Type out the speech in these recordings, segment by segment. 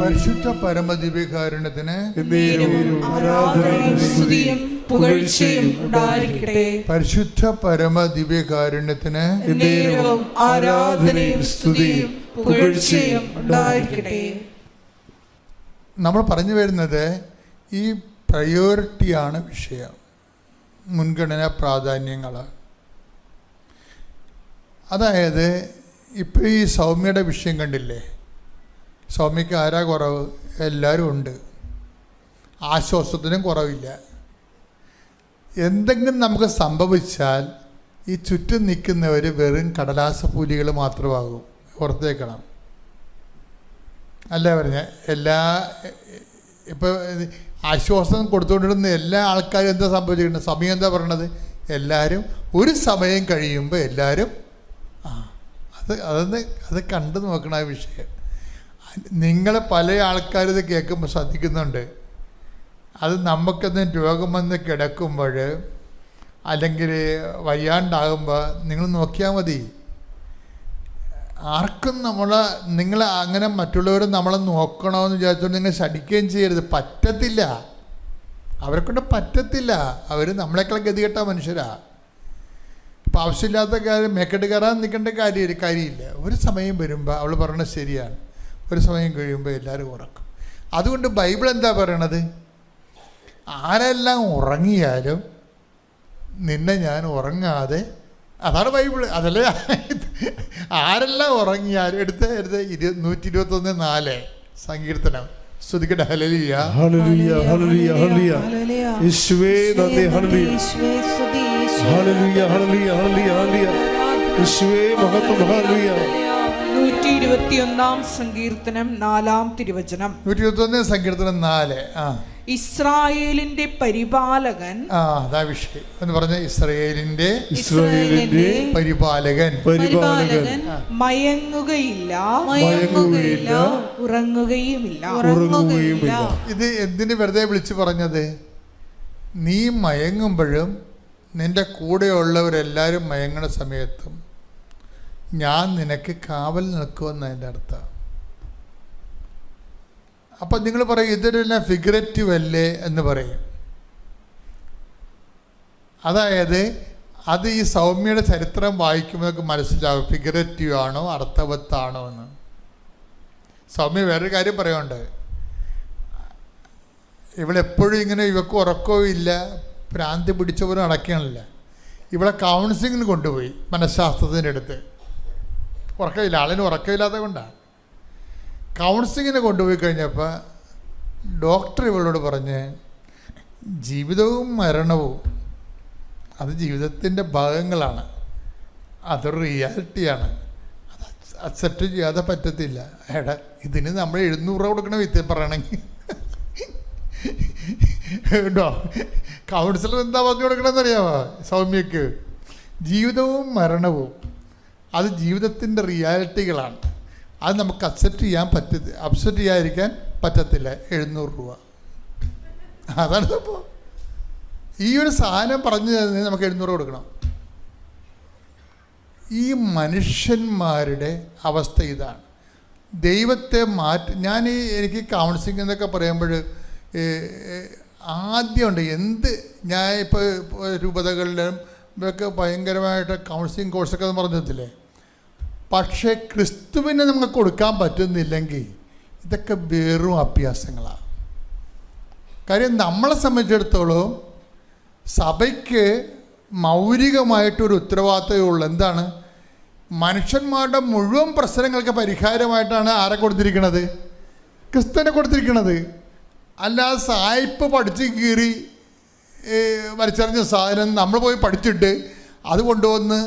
പരിശുദ്ധ പരമദിവ്യകാരുണ്യത്തിന് ആരാധനയും സ്തുതിയും പുകഴ്ചയും ഉണ്ടായിരിക്കട്ടെ. പരിശുദ്ധ പരമദിവ്യകാരുണ്യത്തിന് ആരാധനയും സ്തുതിയും പുകഴ്ചയും ഉണ്ടായിരിക്കട്ടെ. നമ്മൾ പറഞ്ഞു വരുന്നത് ഈ പ്രയോറിറ്റിയാണ് വിഷയം, മുൻഗണനാ പ്രാധാന്യങ്ങൾ. അതായത് ഇപ്പോൾ ഈ സൗമ്യയുടെ വിഷയം കണ്ടില്ലേ? സൗമ്യക്ക് ആരാ കുറവ്? എല്ലാവരും ഉണ്ട്. ആശ്വാസത്തിനും കുറവില്ല. എന്തെങ്കിലും നമുക്ക് സംഭവിച്ചാൽ ഈ ചുറ്റും നിൽക്കുന്നവർ വെറും കടലാസ പൂലികൾ മാത്രമാകും. ഓർത്തേക്കണം. അല്ല പറഞ്ഞ ഇപ്പോൾ ആശ്വാസം കൊടുത്തുകൊണ്ടിരുന്ന എല്ലാ ആൾക്കാരും എന്താ സംഭവിച്ചിട്ടുണ്ട്? സമയം എന്താ പറയണത്? എല്ലാവരും ഒരു സമയം കഴിയുമ്പോൾ എല്ലാവരും അത് കണ്ടു നോക്കണം. ആ വിഷയം നിങ്ങൾ പല ആൾക്കാരിത് കേൾക്കുമ്പോൾ ശ്രദ്ധിക്കുന്നുണ്ട്. അത് നമുക്കെന്തെങ്കിലും രോഗം വന്ന് കിടക്കുമ്പോൾ അല്ലെങ്കിൽ വയ്യാണ്ടാകുമ്പോൾ നിങ്ങൾ നോക്കിയാൽ മതി. ആർക്കും നിങ്ങൾ അങ്ങനെ മറ്റുള്ളവർ നമ്മളെ നോക്കണമെന്ന് വിചാരിച്ചുകൊണ്ട് നിങ്ങൾ ശടിക്കുകയും ചെയ്യരുത്. പറ്റത്തില്ല, അവരെക്കൊണ്ട് പറ്റത്തില്ല. അവർ നമ്മളെക്കാൾ ഗതികെട്ട മനുഷ്യരാണ്. ഇപ്പം ആവശ്യമില്ലാത്ത കാര്യം മേക്കെട്ട് കയറാൻ നിൽക്കേണ്ട കാര്യമില്ല. ഒരു സമയം വരുമ്പോൾ അവൾ പറയണത് ശരിയാണ്, ഒരു സമയം കഴിയുമ്പോൾ എല്ലാവരും ഉറക്കും. അതുകൊണ്ട് ബൈബിൾ എന്താ പറയണത്? ആരെല്ലാം ഉറങ്ങിയാലും നിന്നെ ഞാൻ ഉറങ്ങാതെ, അതാണ് ബൈബിൾ. അതല്ലേ ആരെല്ലാം ഉറങ്ങിയാലും എടുത്ത് 121:4 സങ്കീർത്തനം. സ്തുതിക്കട്ടെ. ഹല്ലേലൂയ ഹല്ലേലൂയ ഹല്ലേലൂയ ഹല്ലേലൂയ. യേശുവേ നന്ദി. ഹല്ലേലൂയ ഹല്ലേലൂയ ഹല്ലേലൂയ ഹല്ലേലൂയ. യേശുവേ മഹത്വം. ഹല്ലേലൂയ. 121 സങ്കീർത്തനം 4-ാം തിരുവചനം. 121 സങ്കീർത്തനം 4. ഇസ്രായേലിന്റെ പരിപാലകൻ. അതാ വിഷയം എന്ന് പറഞ്ഞ ഇസ്രായേലിന്റെ പരിപാലകൻ മയങ്ങുകയില്ല ഉറങ്ങുകയുമില്ല. ഇത് എന്തിന് വെറുതെ വിളിച്ചു പറഞ്ഞത്? നീ മയങ്ങുമ്പോഴും നിന്റെ കൂടെയുള്ളവരെല്ലാവരും മയങ്ങണ സമയത്തും ഞാൻ നിനക്ക് കാവൽ നിൽക്കുമെന്നതിൻ്റെ അർത്ഥം. അപ്പം നിങ്ങൾ പറയും ഇതൊരെല്ലാം ഫിഗറേറ്റീവ് അല്ലേ എന്ന് പറയും. അതായത് അത് ഈ സൗമ്യയുടെ ചരിത്രം വായിക്കുമ്പോൾ നമുക്ക് മനസ്സിലാവും ഫിഗറേറ്റീവ് ആണോ അർത്ഥവത്താണോ എന്ന്. സൗമ്യ വേറൊരു കാര്യം പറയുന്നുണ്ട്. ഇവളെപ്പോഴും ഇങ്ങനെ ഇവക്ക് ഉറക്കവും ഇല്ല, ഭ്രാന്തി പിടിച്ചവരും അടയ്ക്കണില്ല. ഇവളെ കൗൺസിലിങ്ങിന് കൊണ്ടുപോയി മനഃശാസ്ത്രത്തിൻ്റെ അടുത്ത്. ഉറക്കമില്ല, ആളിന് ഉറക്കമില്ലാത്ത കൊണ്ടാണ്. കൗൺസിലിങ്ങിന് കൊണ്ടുപോയി കഴിഞ്ഞപ്പോൾ ഡോക്ടർ ഇവളോട് പറഞ്ഞ് ജീവിതവും മരണവും അത് ജീവിതത്തിൻ്റെ ഭാഗങ്ങളാണ്, അതൊരു റിയാലിറ്റിയാണ്, അത് അക്സെപ്റ്റ് ചെയ്യാതെ പറ്റത്തില്ല. എടാ ഇതിന് നമ്മൾ 700 രൂപ കൊടുക്കണ വിത്ത് പറയണമെങ്കിൽ കേട്ടോ. കൗൺസിലർ എന്താ പറഞ്ഞു കൊടുക്കണമെന്ന് അറിയാമോ സൗമ്യക്ക്? ജീവിതവും മരണവും അത് ജീവിതത്തിൻ്റെ റിയാലിറ്റികളാണ്, അത് നമുക്ക് അക്സെപ്റ്റ് ചെയ്യാതിരിക്കാൻ പറ്റത്തില്ല. 700 രൂപ അതാണ് സംഭവം. ഈ ഒരു സാധനം പറഞ്ഞു തരുന്നതിന് നമുക്ക് 700 രൂപ കൊടുക്കണം. ഈ മനുഷ്യന്മാരുടെ അവസ്ഥ ഇതാണ്. ദൈവത്തെ എനിക്ക് കൗൺസിലിംഗ് എന്നൊക്കെ പറയുമ്പോൾ ആദ്യമുണ്ട് ഞാൻ ഇപ്പോൾ രൂപതകളിലും ഇതൊക്കെ ഭയങ്കരമായിട്ട് കൗൺസിലിംഗ് കോഴ്സൊക്കെ പറഞ്ഞിട്ടില്ലേ. പക്ഷേ ക്രിസ്തുവിനെ നമുക്ക് കൊടുക്കാൻ പറ്റുന്നില്ലെങ്കിൽ ഇതൊക്കെ വെറും അഭ്യാസങ്ങളാണ്. കാര്യം നമ്മളെ സംബന്ധിച്ചിടത്തോളം സഭയ്ക്ക് മൗലികമായിട്ടൊരു ഉത്തരവാദിത്തമേ ഉള്ളൂ. എന്താണ്? മനുഷ്യന്മാരുടെ മുഴുവൻ പ്രശ്നങ്ങൾക്ക് പരിഹാരമായിട്ടാണ് ആരെ കൊടുത്തിരിക്കുന്നത്? ക്രിസ്തുവിനെ കൊടുത്തിരിക്കുന്നത്. അല്ലാതെ സായിപ്പ് പഠിച്ച് കീറി വലിച്ചെറിഞ്ഞ സാധനം നമ്മൾ പോയി പഠിച്ചിട്ട് അത് കൊണ്ടുവന്ന്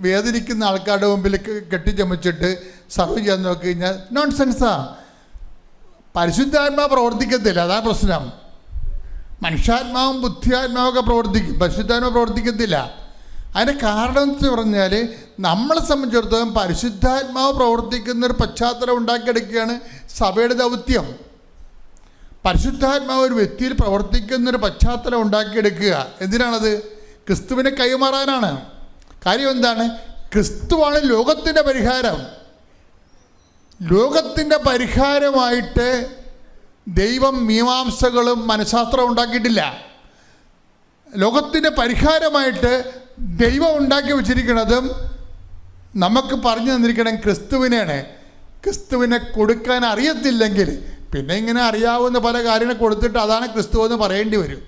വേദനിക്കുന്ന ആൾക്കാരുടെ മുമ്പിൽ കെട്ടിച്ചമച്ചിട്ട് സർവ് ചെയ്യാൻ നോക്കി കഴിഞ്ഞാൽ നോൺസെൻസാ. പരിശുദ്ധാത്മാവ് പ്രവർത്തിക്കത്തില്ല, അതാണ് പ്രശ്നം. മനുഷ്യാത്മാവും ബുദ്ധിയാത്മാവൊക്കെ പ്രവർത്തിക്കും, പരിശുദ്ധാത്മാവ് പ്രവർത്തിക്കത്തില്ല. അതിൻ്റെ കാരണം എന്ന് പറഞ്ഞാൽ നമ്മളെ സംബന്ധിച്ചിടത്തോളം പരിശുദ്ധാത്മാവ് പ്രവർത്തിക്കുന്നൊരു പശ്ചാത്തലം ഉണ്ടാക്കിയെടുക്കുകയാണ് സഭയുടെ ദൗത്യം. പരിശുദ്ധാത്മാവ് ഒരു വ്യക്തിയിൽ പ്രവർത്തിക്കുന്നൊരു പശ്ചാത്തലം ഉണ്ടാക്കിയെടുക്കുക. എന്തിനാണത്? ക്രിസ്തുവിനെ കൈമാറാനാണ്. കാര്യം എന്താണ്? ക്രിസ്തുവാണ് ലോകത്തിൻ്റെ പരിഹാരം. ലോകത്തിൻ്റെ പരിഹാരമായിട്ട് ദൈവം മീമാംസകളും മനഃശാസ്ത്രവും ഉണ്ടാക്കിയിട്ടില്ല. ലോകത്തിൻ്റെ പരിഹാരമായിട്ട് ദൈവം ഉണ്ടാക്കി വച്ചിരിക്കുന്നതും നമുക്ക് പറഞ്ഞു തന്നിരിക്കണം ക്രിസ്തുവിനെയാണ്. ക്രിസ്തുവിനെ കൊടുക്കാൻ അറിയത്തില്ലെങ്കിൽ പിന്നെ ഇങ്ങനെ അറിയാവുന്ന പല കാര്യങ്ങൾ കൊടുത്തിട്ട് അതാണ് ക്രിസ്തു എന്ന് പറയേണ്ടി വരും.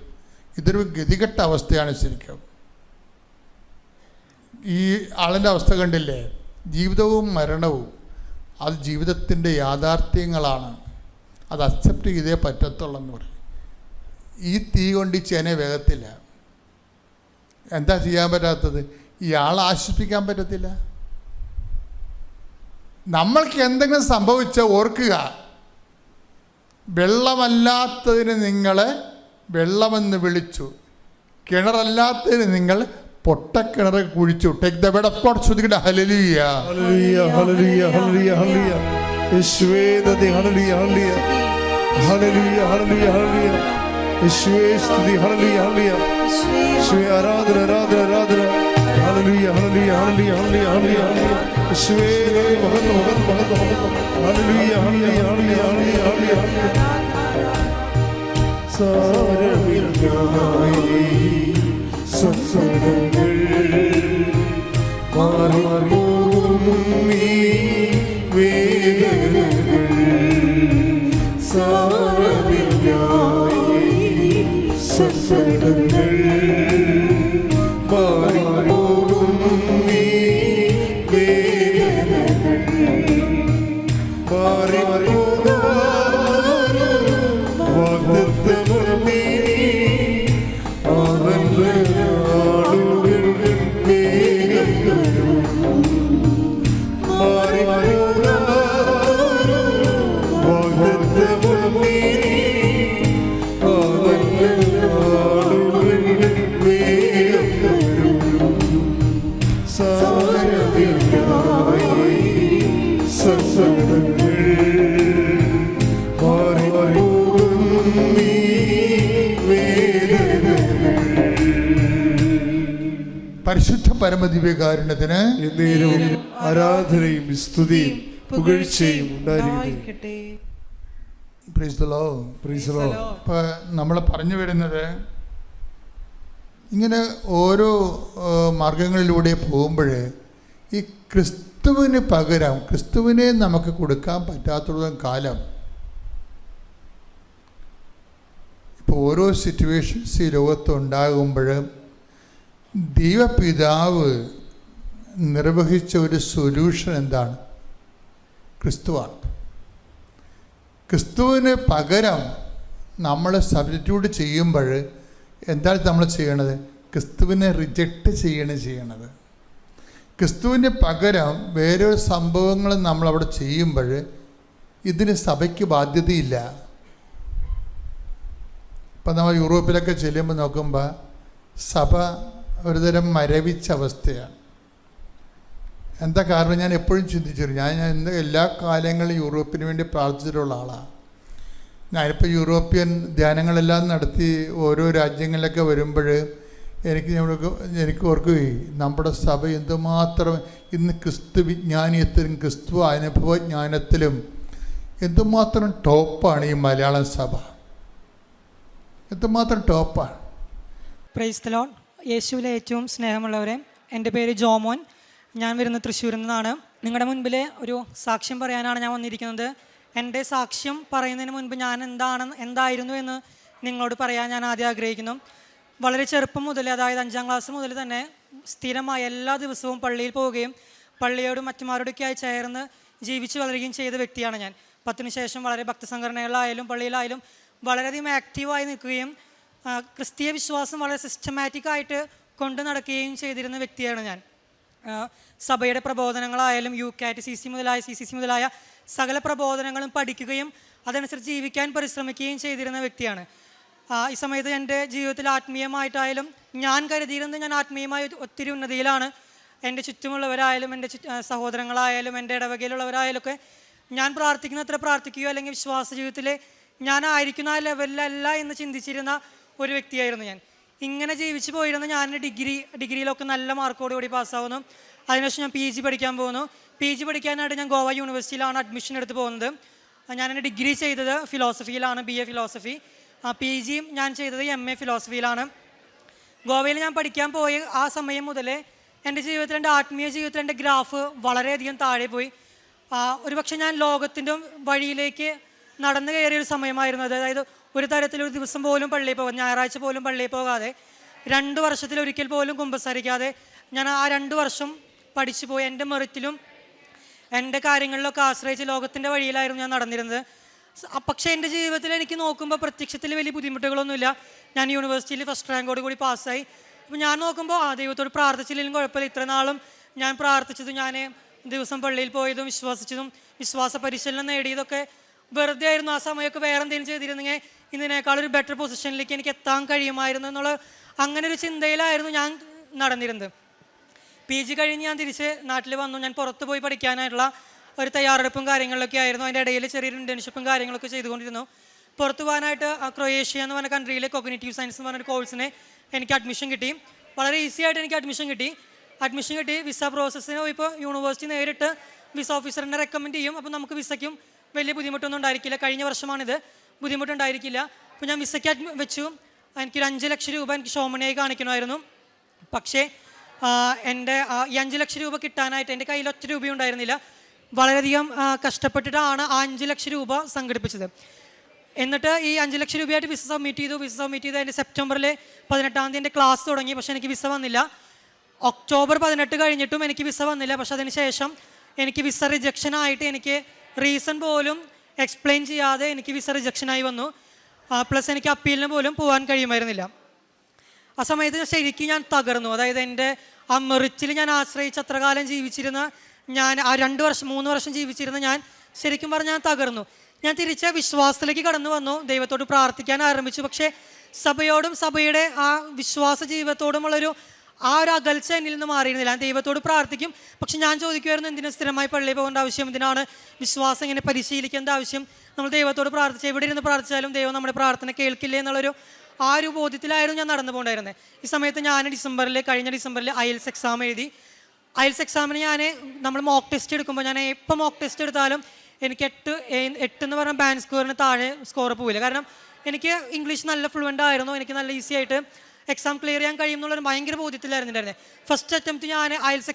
ഇതൊരു ഗതികെട്ട അവസ്ഥയാണ് ശരിക്കും. ഈ ആളിൻ്റെ അവസ്ഥ കണ്ടില്ലേ? ജീവിതവും മരണവും അത് ജീവിതത്തിൻ്റെ യാഥാർത്ഥ്യങ്ങളാണ്. അത് അക്സെപ്റ്റ് ചെയ്തേ പറ്റത്തുള്ളൂ എന്ന് പറയും. ഈ തീ കൊണ്ട് ഈ ചേന വേഗത്തില്ല. എന്താ ചെയ്യാൻ പറ്റാത്തത്? ഇയാളെ ആശ്വസിപ്പിക്കാൻ പറ്റത്തില്ല. നമ്മൾക്ക് എന്തെങ്കിലും സംഭവിച്ച ഓർക്കുക, വെള്ളമല്ലാത്തതിന് നിങ്ങൾ വെള്ളമെന്ന് വിളിച്ചു, കിണറല്ലാത്തതിന് നിങ്ങൾ പൊട്ടക്കിണർ കുഴിച്ചു. Take the word of God. ശ്രുതിക്കട്ടെ ഹല്ലേലൂയ ഹല്ലേലൂയ ഹല്ലേലൂയ ഹല്ലേലൂയ ഹല്ലേലൂയ. യേശുവേ നന്ദി. ഹല്ലേലൂയ ഹല്ലേലൂയ ഹല്ലേലൂയ ഹല്ലേലൂയ ഹല്ലേലൂയ. യേശുവേ സ്തുതി. ഹല്ലേലൂയ ഹല്ലേലൂയ. യേശുവേ ആരാധന ആരാധന ആരാധന. ഹല്ലേലൂയ ഹല്ലേലൂയ ഹല്ലേലൂയ ഹല്ലേലൂയ ഹല്ലേലൂയ. യേശുവേ നന്ദി. മഹത്വം മഹത്വം മഹത്വം മഹത്വം. ഹല്ലേലൂയ ഹല്ലേലൂയ ഹല്ലേലൂയ ഹല്ലേലൂയ ഹല്ലേലൂയ. സാരമില്ലായി സത്സംഗങ്ങൾ മാറിപ്പോകും ഈ വേദനകൾ. സാരമില്ലായി സത്സംഗങ്ങൾ മാറിപ്പോകും ഈ വേദനകൾ. മാറിപ്പോകും വാഗ്ദത്തമേ പരിശുദ്ധ പരമദിവ്യകാരുണ്യത്തിന് എന്നേരവും ആരാധനയും സ്തുതിയും പുകഴ്ചയും ഉണ്ടായിരിക്കട്ടെ. Praise the Lord. Praise the Lord. ഇപ്പോൾ നമ്മൾ പറഞ്ഞു വരുന്നത് ഇങ്ങനെ ഓരോ മാർഗങ്ങളിലൂടെ പോകുമ്പോൾ ഈ ക്രിസ്തുവിന് പകരം ക്രിസ്തുവിനെ നമുക്ക് കൊടുക്കാൻ പറ്റാത്തതും കാലം ഇപ്പോൾ ഓരോ സിറ്റുവേഷൻസ് ഈ ലോകത്തുണ്ടാകുമ്പോൾ ദൈവപിതാവ് നിർവഹിച്ച ഒരു സൊല്യൂഷൻ എന്താണ്? ക്രിസ്തുവാണ്. ക്രിസ്തുവിന് പകരം നമ്മൾ സബ്സ്റ്റിറ്റ്യൂട്ട് ചെയ്യുമ്പോൾ എന്താണ് നമ്മൾ ചെയ്യണത്? ക്രിസ്തുവിനെ റിജക്റ്റ് ചെയ്യണത്. ക്രിസ്തുവിന് പകരം വേറെ സംഭവങ്ങൾ നമ്മളവിടെ ചെയ്യുമ്പോൾ ഇതിന് സഭയ്ക്ക് ബാധ്യതയില്ല. ഇപ്പം നമ്മൾ യൂറോപ്പിലൊക്കെ ചെല്ലുമ്പോൾ നോക്കുമ്പോൾ സഭ ഒരുതരം മരവിച്ച അവസ്ഥയാണ്. എന്താ കാരണം? ഞാൻ എപ്പോഴും ചിന്തിച്ചിരുന്നു. ഞാൻ എല്ലാ കാലങ്ങളും യൂറോപ്പിന് വേണ്ടി പ്രാർത്ഥിച്ചിട്ടുള്ള ആളാണ്. ഞാനിപ്പോൾ യൂറോപ്യൻ ധ്യാനങ്ങളെല്ലാം നടത്തി ഓരോ രാജ്യങ്ങളിലൊക്കെ വരുമ്പോൾ എനിക്ക് ഓർക്കുകയും നമ്മുടെ സഭ എന്തുമാത്രം ഇന്ന് ക്രിസ്തു വിജ്ഞാനീയത്തിലും ക്രിസ്തു അനുഭവജ്ഞാനത്തിലും എന്തുമാത്രം ടോപ്പാണ് ഈ മലയാളം സഭ. എന്തുമാത്രം ടോപ്പാണ്. Praise the Lord. യേശുവിലെ ഏറ്റവും സ്നേഹമുള്ളവരെ, എൻ്റെ പേര് ജോമോൻ. ഞാൻ വരുന്നത് തൃശ്ശൂരിൽ നിന്നാണ്. നിങ്ങളുടെ മുൻപിൽ ഒരു സാക്ഷ്യം പറയാനാണ് ഞാൻ വന്നിരിക്കുന്നത്. എൻ്റെ സാക്ഷ്യം പറയുന്നതിന് മുൻപ് ഞാൻ എന്തായിരുന്നു എന്ന് നിങ്ങളോട് പറയാൻ ഞാൻ ആദ്യം ആഗ്രഹിക്കുന്നു. വളരെ ചെറുപ്പം മുതൽ, അതായത് 5ാം ക്ലാസ് മുതൽ തന്നെ സ്ഥിരമായി എല്ലാ ദിവസവും പള്ളിയിൽ പോവുകയും പള്ളിയോടും മറ്റുമാരോടൊക്കെയായി ചേർന്ന് ജീവിച്ചു വളരുകയും ചെയ്ത വ്യക്തിയാണ് ഞാൻ. 10ന് ശേഷം വളരെ ഭക്തസംഘടനകളിലായാലും പള്ളിയിലായാലും വളരെയധികം ആക്റ്റീവായി നിൽക്കുകയും ക്രിസ്തീയ വിശ്വാസം വളരെ സിസ്റ്റമാറ്റിക്കായിട്ട് കൊണ്ടു നടക്കുകയും ചെയ്തിരുന്ന വ്യക്തിയാണ് ഞാൻ. സഭയുടെ പ്രബോധനങ്ങളായാലും UCAT CC മുതലായ സകല പ്രബോധനങ്ങളും പഠിക്കുകയും അതനുസരിച്ച് ജീവിക്കാൻ പരിശ്രമിക്കുകയും ചെയ്തിരുന്ന വ്യക്തിയാണ്. ഈ സമയത്ത് എൻ്റെ ജീവിതത്തിൽ ആത്മീയമായിട്ടായാലും ഞാൻ കരുതിയിരുന്നത് ഞാൻ ആത്മീയമായി ഒത്തിരി ഉന്നതിയിലാണ്. എൻ്റെ ചുറ്റുമുള്ളവരായാലും എൻ്റെ സഹോദരങ്ങളായാലും എൻ്റെ ഇടവകയിലുള്ളവരായാലും ഒക്കെ ഞാൻ പ്രാർത്ഥിക്കുന്നത്ര പ്രാർത്ഥിക്കുകയോ അല്ലെങ്കിൽ വിശ്വാസ ജീവിതത്തിൽ ഞാനായിരിക്കുന്ന ആ ലെവലിലല്ല എന്ന് ചിന്തിച്ചിരുന്ന ഒരു വ്യക്തിയായിരുന്നു ഞാൻ. ഇങ്ങനെ ജീവിച്ചു പോയിരുന്ന ഞാൻ ഡിഗ്രിയിലൊക്കെ നല്ല മാർക്കോടുകൂടി പാസ്സാവുന്നു. അതിനുശേഷം ഞാൻ PG പഠിക്കാൻ പോകുന്നു. PG പഠിക്കാനായിട്ട് ഞാൻ ഗോവ യൂണിവേഴ്സിറ്റിയിലാണ് അഡ്മിഷൻ എടുത്ത് പോകുന്നത്. ഞാൻ എൻ്റെ ഡിഗ്രി ചെയ്തത് ഫിലോസഫിയിലാണ്, BA ഫിലോസഫി. PG ഞാൻ ചെയ്തത് MA ഫിലോസഫിയിലാണ്. ഗോവയിൽ ഞാൻ പഠിക്കാൻ പോയ ആ സമയം മുതലേ എൻ്റെ ജീവിതത്തിൽ, എൻ്റെ ആത്മീയ ജീവിതത്തിൽ എൻ്റെ ഗ്രാഫ് വളരെയധികം താഴെ പോയി. ഒരുപക്ഷെ ഞാൻ ലോകത്തിൻ്റെ വഴിയിലേക്ക് നടന്നു കയറിയൊരു സമയമായിരുന്നു. അതായത് ഒരു തരത്തിലൊരു ദിവസം പോലും പള്ളിയിൽ പോകാതെ, ഞായറാഴ്ച പോലും പള്ളിയിൽ പോകാതെ, 2 വർഷത്തിലൊരിക്കൽ പോലും കുമ്പസാരിക്കാതെ ഞാൻ ആ 2 വർഷം പഠിച്ചു പോയി. എൻ്റെ മെറിറ്റിലും എൻ്റെ കാര്യങ്ങളിലൊക്കെ ആശ്രയിച്ച് ലോകത്തിൻ്റെ വഴിയിലായിരുന്നു ഞാൻ നടന്നിരുന്നത്. പക്ഷേ എൻ്റെ ജീവിതത്തിൽ എനിക്ക് നോക്കുമ്പോൾ പ്രത്യക്ഷത്തിൽ വലിയ ബുദ്ധിമുട്ടുകളൊന്നുമില്ല. ഞാൻ യൂണിവേഴ്സിറ്റിയിൽ ഫസ്റ്റ് റാങ്കോട് കൂടി പാസ്സായി. അപ്പോൾ ഞാൻ നോക്കുമ്പോൾ ദൈവത്തോട് പ്രാർത്ഥിച്ചില്ലെങ്കിലും കുഴപ്പമില്ല, ഇത്ര നാളും ഞാൻ പ്രാർത്ഥിച്ചതും ഞാൻ ദിവസം പള്ളിയിൽ പോയതും വിശ്വസിച്ചതും വിശ്വാസ പരിശീലനം നേടിയതൊക്കെ വെറുതെ ആയിരുന്നു. ആ സമയമൊക്കെ വേറെ എന്തെങ്കിലും ചെയ്തിരുന്നെങ്കിൽ ഇതിനേക്കാളൊരു ബെറ്റർ പൊസിഷനിലേക്ക് എനിക്ക് എത്താൻ കഴിയുമായിരുന്നു എന്നുള്ള അങ്ങനെ ഒരു ചിന്തയിലായിരുന്നു ഞാൻ നടന്നിരുന്നത്. PG കഴിഞ്ഞ് ഞാൻ തിരിച്ച് നാട്ടിൽ വന്നു. ഞാൻ പുറത്ത് പോയി പഠിക്കാനായിട്ടുള്ള ഒരു തയ്യാറെടുപ്പും കാര്യങ്ങളിലൊക്കെ ആയിരുന്നു. അതിൻ്റെ ഇടയിൽ ചെറിയൊരു ഇൻറ്റേൺഷിപ്പും കാര്യങ്ങളൊക്കെ ചെയ്തുകൊണ്ടിരുന്നു. പുറത്ത് പോകാനായിട്ട് ക്രൊയേഷ്യ എന്ന് പറഞ്ഞ കൺട്രിയിലെ കോഗ്നിറ്റീവ് സയൻസ് എന്ന് പറഞ്ഞൊരു കോഴ്സിന് എനിക്ക് അഡ്മിഷൻ കിട്ടി. വളരെ ഈസി ആയിട്ട് എനിക്ക് അഡ്മിഷൻ കിട്ടി. വിസ പ്രോസസ്സിന് ഇപ്പോൾ യൂണിവേഴ്സിറ്റി നേരിട്ട് വിസ ഓഫീസറിനെ റെക്കമെൻഡ് ചെയ്യും. അപ്പോൾ നമുക്ക് വിസയ്ക്കും വലിയ ബുദ്ധിമുട്ടൊന്നും ഉണ്ടായിരിക്കില്ല. കഴിഞ്ഞ വർഷമാണിത്, ബുദ്ധിമുട്ടുണ്ടായിരിക്കില്ല. അപ്പോൾ ഞാൻ വിസയ്ക്ക് വെച്ചു. എനിക്കൊരു 5 ലക്ഷം രൂപ എനിക്ക് ഷോമണിയായി കാണിക്കണമായിരുന്നു. പക്ഷേ എൻ്റെ ഈ 5 ലക്ഷം രൂപ കിട്ടാനായിട്ട് എൻ്റെ കയ്യിൽ ഒറ്റ രൂപയും ഉണ്ടായിരുന്നില്ല. വളരെയധികം കഷ്ടപ്പെട്ടിട്ടാണ് ആ 5 ലക്ഷം രൂപ സംഘടിപ്പിച്ചത്. എന്നിട്ട് ഈ 5 ലക്ഷം രൂപയായിട്ട് വിസ സബ്മിറ്റ് ചെയ്തു. എൻ്റെ സെപ്റ്റംബറിൽ 18-ാം തീയതി എൻ്റെ ക്ലാസ് തുടങ്ങി. പക്ഷേ എനിക്ക് വിസ വന്നില്ല. ഒക്ടോബർ 18 കഴിഞ്ഞിട്ടും എനിക്ക് വിസ വന്നില്ല. പക്ഷെ അതിന് ശേഷം എനിക്ക് വിസ റിജക്ഷനായിട്ട് എനിക്ക് റീസൺ പോലും എക്സ്പ്ലെയിൻ ചെയ്യാതെ എനിക്ക് വിസ റിജക്ഷനായി വന്നു. പ്ലസ് എനിക്ക് അപ്പീലിന് പോലും പോകാൻ കഴിയുമായിരുന്നില്ല. ആ സമയത്ത് ശരിക്കും ഞാൻ തകർന്നു. അതായത് എൻ്റെ ആ മെറിറ്റിൽ ഞാൻ ആശ്രയിച്ച് അത്ര കാലം ജീവിച്ചിരുന്ന ഞാൻ, ആ 2 വർഷം 3 വർഷം ജീവിച്ചിരുന്ന ഞാൻ ശരിക്കും പറഞ്ഞാൽ ഞാൻ തകർന്നു. ഞാൻ തിരിച്ച് വിശ്വാസത്തിലേക്ക് കടന്നു വന്നു, ദൈവത്തോട് പ്രാർത്ഥിക്കാൻ ആരംഭിച്ചു. പക്ഷേ സഭയോടും സഭയുടെ ആ വിശ്വാസ ജീവിതത്തോടുമുള്ളൊരു ആ ഒരു അകൽച്ച എന്നിൽ നിന്ന് മാറിയിരുന്നില്ല. ഞാൻ ദൈവത്തോട് പ്രാർത്ഥിക്കും, പക്ഷെ ഞാൻ ചോദിക്കുമായിരുന്നു, എന്തിനാണ് സ്ഥിരമായി പള്ളിയിൽ പോകേണ്ട ആവശ്യം, എന്തിനാണ് വിശ്വാസം ഇങ്ങനെ പരിശീലിക്കേണ്ട ആവശ്യം, നമ്മൾ ദൈവത്തോട് പ്രാർത്ഥിച്ച് എവിടെ ഇരുന്ന് പ്രാർത്ഥിച്ചാലും ദൈവം നമ്മുടെ പ്രാർത്ഥന കേൾക്കില്ലേ എന്നുള്ളൊരു ആ ഒരു ബോധ്യത്തിലായിരുന്നു ഞാൻ നടന്നു പോകേണ്ടായിരുന്നത്. ഈ സമയത്ത് ഞാൻ കഴിഞ്ഞ ഡിസംബറിൽ IELTS എക്സാം എഴുതി. IELTS എക്സാമിന് നമ്മൾ മോക്ക് ടെസ്റ്റ് എടുക്കുമ്പോൾ ഞാൻ എപ്പോൾ മോക്ക് ടെസ്റ്റ് എടുത്താലും എനിക്ക് 8 എന്ന് പറഞ്ഞ ബാൻഡ് സ്കോറിന് താഴെ സ്കോർ പോവില്ല. കാരണം എനിക്ക് ഇംഗ്ലീഷ് നല്ല ഫ്ലുവൻ്റ് ആയിരുന്നു, എനിക്ക് നല്ല ഈസി ആയിട്ട് എക്സാം ക്ലിയർ ചെയ്യാൻ കഴിയും എന്നുള്ളൊരു ഭയങ്കര ബോധ്യത്തിലായിരുന്നുണ്ടായിരുന്നത്. ഫസ്റ്റ് അറ്റംപ്റ്റ് ഞാൻ IELTS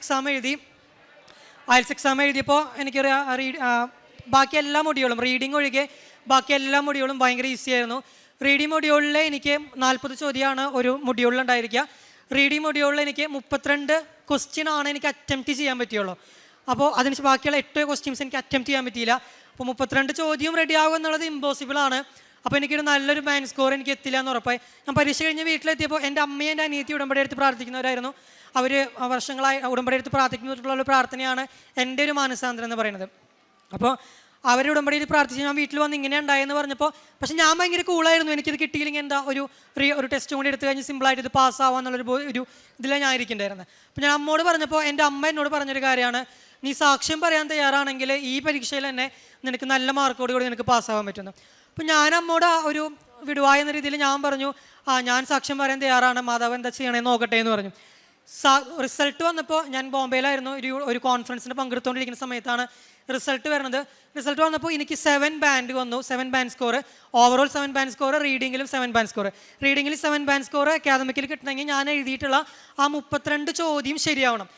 എക്സാം എഴുതിയപ്പോൾ എനിക്കൊരു ബാക്കി എല്ലാ മൊഡ്യൂളും, റീഡിങ് ഒഴികെ ബാക്കി എല്ലാ മൊഡ്യൂളും ഭയങ്കര ഈസി ആയിരുന്നു. റീഡിങ് മൊഡ്യൂളിൽ എനിക്ക് 40 ചോദ്യമാണ് ഒരു മൊഡ്യൂളിലുണ്ടായിരിക്കുക. റീഡിങ് മൊഡ്യൂളിൽ എനിക്ക് 32 ക്വസ്റ്റ്യൻ ആണ് എനിക്ക് അറ്റംപ്റ്റ് ചെയ്യാൻ പറ്റുള്ളൂ. അപ്പോൾ അതിന് ബാക്കിയുള്ള 8 ക്വസ്റ്റ്യൻസ് എനിക്ക് അറ്റംപ്റ്റ് ചെയ്യാൻ പറ്റിയില്ല. അപ്പോൾ 32 ചോദ്യം റെഡി ആകുക എന്നുള്ളത് ഇമ്പോസിബിൾ ആണ്. അപ്പോൾ എനിക്കൊരു നല്ലൊരു ബാൻഡ് സ്കോർ എനിക്ക് എത്തില്ല എന്ന് ഉറപ്പായി. ഞാൻ പരീക്ഷ കഴിഞ്ഞ് വീട്ടിലെത്തിയപ്പോൾ എൻ്റെ അമ്മയും എൻ്റെ അനിയത്തി ഉടമ്പടി എടുത്ത് പ്രാർത്ഥിക്കുന്നവരായിരുന്നു. അവർ വർഷങ്ങളായി ഉടമ്പടി എടുത്ത് പ്രാർത്ഥിക്കുന്നതിലുള്ള ഒരു പ്രാർത്ഥനയാണ് എൻ്റെ ഒരു മാനസാന്തരം എന്ന് പറയുന്നത്. അപ്പോൾ അവർ ഉടമ്പടിയിൽ പ്രാർത്ഥിച്ച് ഞാൻ വീട്ടിൽ വന്ന് ഇങ്ങനെ ഉണ്ടായെന്ന് പറഞ്ഞപ്പോൾ, പക്ഷേ ഞാൻ ഭയങ്കര കൂളായിരുന്നു. എനിക്കിത് കിട്ടിയില്ലെങ്കിൽ എന്താ ഒരു ടെസ്റ്റ് കൂടി എടുത്ത് കഴിഞ്ഞ് സിമ്പിളായിട്ട് ഇത് പാസ്സാവാന്നുള്ളൊരു ഇതിലാണ് ഞാൻ ഇരിക്കേണ്ടായിരുന്നത്. അപ്പോൾ ഞാൻ അമ്മോട് പറഞ്ഞപ്പോൾ എൻ്റെ അമ്മ എന്നോട് പറഞ്ഞൊരു കാര്യമാണ്, നീ സാക്ഷ്യം പറയാൻ തയ്യാറാണെങ്കിൽ ഈ പരീക്ഷയിൽ തന്നെ നിനക്ക് നല്ല മാർക്കോട് കൂടി നിനക്ക് പാസ്സാവാൻ പറ്റുന്നു. അപ്പോൾ ഞാൻ അമ്മോട് ഒരു വിടുവായ എന്ന രീതിയിൽ ഞാൻ പറഞ്ഞു, ഞാൻ സാക്ഷ്യം പറയാൻ തയ്യാറാണ്, മാതാവ് എന്താ ചെയ്യണമെന്ന് നോക്കട്ടെ എന്ന് പറഞ്ഞു. റിസൾട്ട് വന്നപ്പോൾ ഞാൻ ബോംബെയിലായിരുന്നു, ഒരു കോൺഫറൻസിന് പങ്കെടുത്തുകൊണ്ടിരിക്കുന്ന സമയത്താണ് റിസൾട്ട് വരുന്നത്. റിസൾട്ട് വന്നപ്പോൾ എനിക്ക് 7 ബാൻഡ് വന്നു, 7 band score, overall 7 band score, റീഡിങ്ങിലും 7 ബാൻഡ് സ്കോർ. റീഡിങ്ങിൽ 7 ബാൻഡ് സ്കോർ അക്കാദമിക്കിൽ കിട്ടണമെങ്കിൽ ഞാൻ എഴുതിയിട്ടുള്ള ആ 32 ചോദ്യം ശരിയാവണം.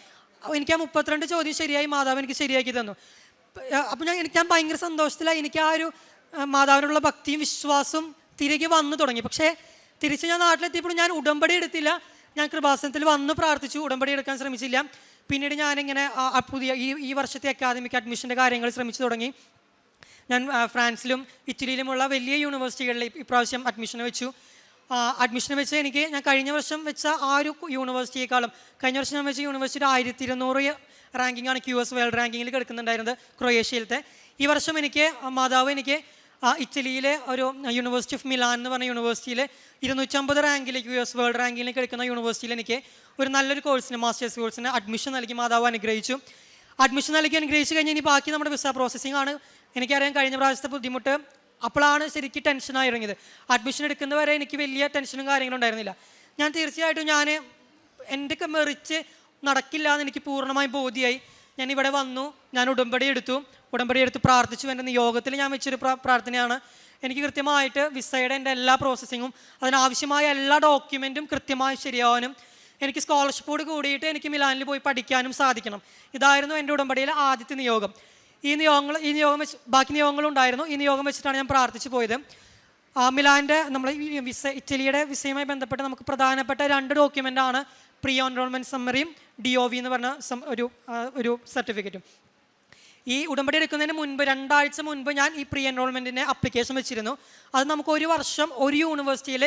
എനിക്ക് ആ 32 ചോദ്യം ശരിയായി മാതാവ് എനിക്ക് ശരിയാക്കി തന്നു. അപ്പോൾ ഞാൻ ഭയങ്കര സന്തോഷത്തിലായി. എനിക്ക് ആ ഒരു മാതാവിനുള്ള ഭക്തിയും വിശ്വാസവും തിരികെ വന്നു തുടങ്ങി. പക്ഷേ തിരിച്ച് ഞാൻ നാട്ടിലെത്തിയപ്പോൾ ഞാൻ ഉടമ്പടി എടുത്തില്ല. ഞാൻ കൃപാസനത്തിൽ വന്ന് പ്രാർത്ഥിച്ചു, ഉടമ്പടി എടുക്കാൻ ശ്രമിച്ചില്ല. പിന്നീട് ഞാനിങ്ങനെ പുതിയ ഈ വർഷത്തെ അക്കാദമിക് അഡ്മിഷൻ്റെ കാര്യങ്ങൾ ശ്രമിച്ചു തുടങ്ങി. ഞാൻ ഫ്രാൻസിലും ഇറ്റലിയിലുമുള്ള വലിയ യൂണിവേഴ്സിറ്റികളിൽ ഇപ്രാവശ്യം അഡ്മിഷൻ വെച്ചു. എനിക്ക് ഞാൻ കഴിഞ്ഞ വർഷം വെച്ച ആ ഒരു യൂണിവേഴ്സിറ്റിയേക്കാളും കഴിഞ്ഞ വർഷം ഞാൻ വെച്ച യൂണിവേഴ്സിറ്റിയുടെ 1200 റാങ്കിങ്ങാണ് QS വേൾഡ് റാങ്കിങ്ങിൽ കിടക്കുന്നുണ്ടായിരുന്നത്, ക്രൊയേഷ്യയിലത്തെ. ഈ വർഷം മാതാവ് എനിക്ക് ഇറ്റലിയിലെ ഒരു യൂണിവേഴ്സിറ്റി ഓഫ് മിലാൻ എന്ന് പറഞ്ഞ യൂണിവേഴ്സിറ്റിയിൽ 250 റാങ്കിൽ QS വേൾഡ് റാങ്കിങ്ങിൽ കിടക്കുന്ന യൂണിവേഴ്സിറ്റിയിൽ എനിക്ക് ഒരു നല്ലൊരു കോഴ്സിന്, മാസ്റ്റേഴ്സ് കോഴ്സിന് അഡ്മിഷൻ നൽകി മാതാവ് അനുഗ്രഹിച്ചു. അനുഗ്രഹിച്ചു കഴിഞ്ഞ് ഇനി ബാക്കി നമ്മുടെ വിസ പ്രോസസ്സിംഗ് ആണ്. എനിക്കറിയാം കഴിഞ്ഞ പ്രാവശ്യത്തെ ബുദ്ധിമുട്ട് അപ്പോഴാണ് ശരിക്കും ടെൻഷനായി ഇറങ്ങിയത്. അഡ്മിഷൻ എടുക്കുന്നവരെ എനിക്ക് വലിയ ടെൻഷനും കാര്യങ്ങളും ഉണ്ടായിരുന്നില്ല. ഞാൻ തീർച്ചയായിട്ടും എൻ്റെ മെറിറ്റ് നടക്കില്ല എന്ന് എനിക്ക് പൂർണ്ണമായും ബോധ്യമായി. ഞാൻ ഇവിടെ വന്നു, ഞാൻ ഉടമ്പടി എടുത്ത് പ്രാർത്ഥിച്ചു. എൻ്റെ നിയോഗത്തിൽ ഞാൻ വെച്ചൊരു പ്രാർത്ഥനയാണ്. എനിക്ക് കൃത്യമായിട്ട് വിസയുടെ എൻ്റെ എല്ലാ പ്രോസസ്സിങ്ങും അതിനാവശ്യമായ എല്ലാ ഡോക്യുമെൻറ്റും കൃത്യമായി ശരിയാവാനും എനിക്ക് സ്കോളർഷിപ്പോട് കൂടിയിട്ട് എനിക്ക് മിലാനിൽ പോയി പഠിക്കാനും സാധിക്കണം. ഇതായിരുന്നു എൻ്റെ ഉടമ്പടിയിലെ ആദ്യത്തെ നിയോഗം. ഈ നിയോഗം വെച്ച് ബാക്കി നിയോഗങ്ങളുണ്ടായിരുന്നു. ഈ നിയോഗം വെച്ചിട്ടാണ് ഞാൻ പ്രാർത്ഥിച്ചു പോയത്. മിലാൻ്റെ നമ്മൾ ഇറ്റലിയുടെ വിസയുമായി ബന്ധപ്പെട്ട് നമുക്ക് പ്രധാനപ്പെട്ട 2 ഡോക്യുമെൻ്റാണ് പ്രീ എൻറോൾമെൻറ്റ് സമ്മറിയും DOV എന്ന് പറഞ്ഞ ഒരു സർട്ടിഫിക്കറ്റും. ഈ ഉടമ്പടി എടുക്കുന്നതിന് മുൻപ് 2 ആഴ്ച മുൻപ് ഞാൻ ഈ പ്രീ എൻറോൾമെൻറ്റിന് അപ്ലിക്കേഷൻ വെച്ചിരുന്നു. അത് നമുക്ക് 1 വർഷം ഒരു യൂണിവേഴ്സിറ്റിയിൽ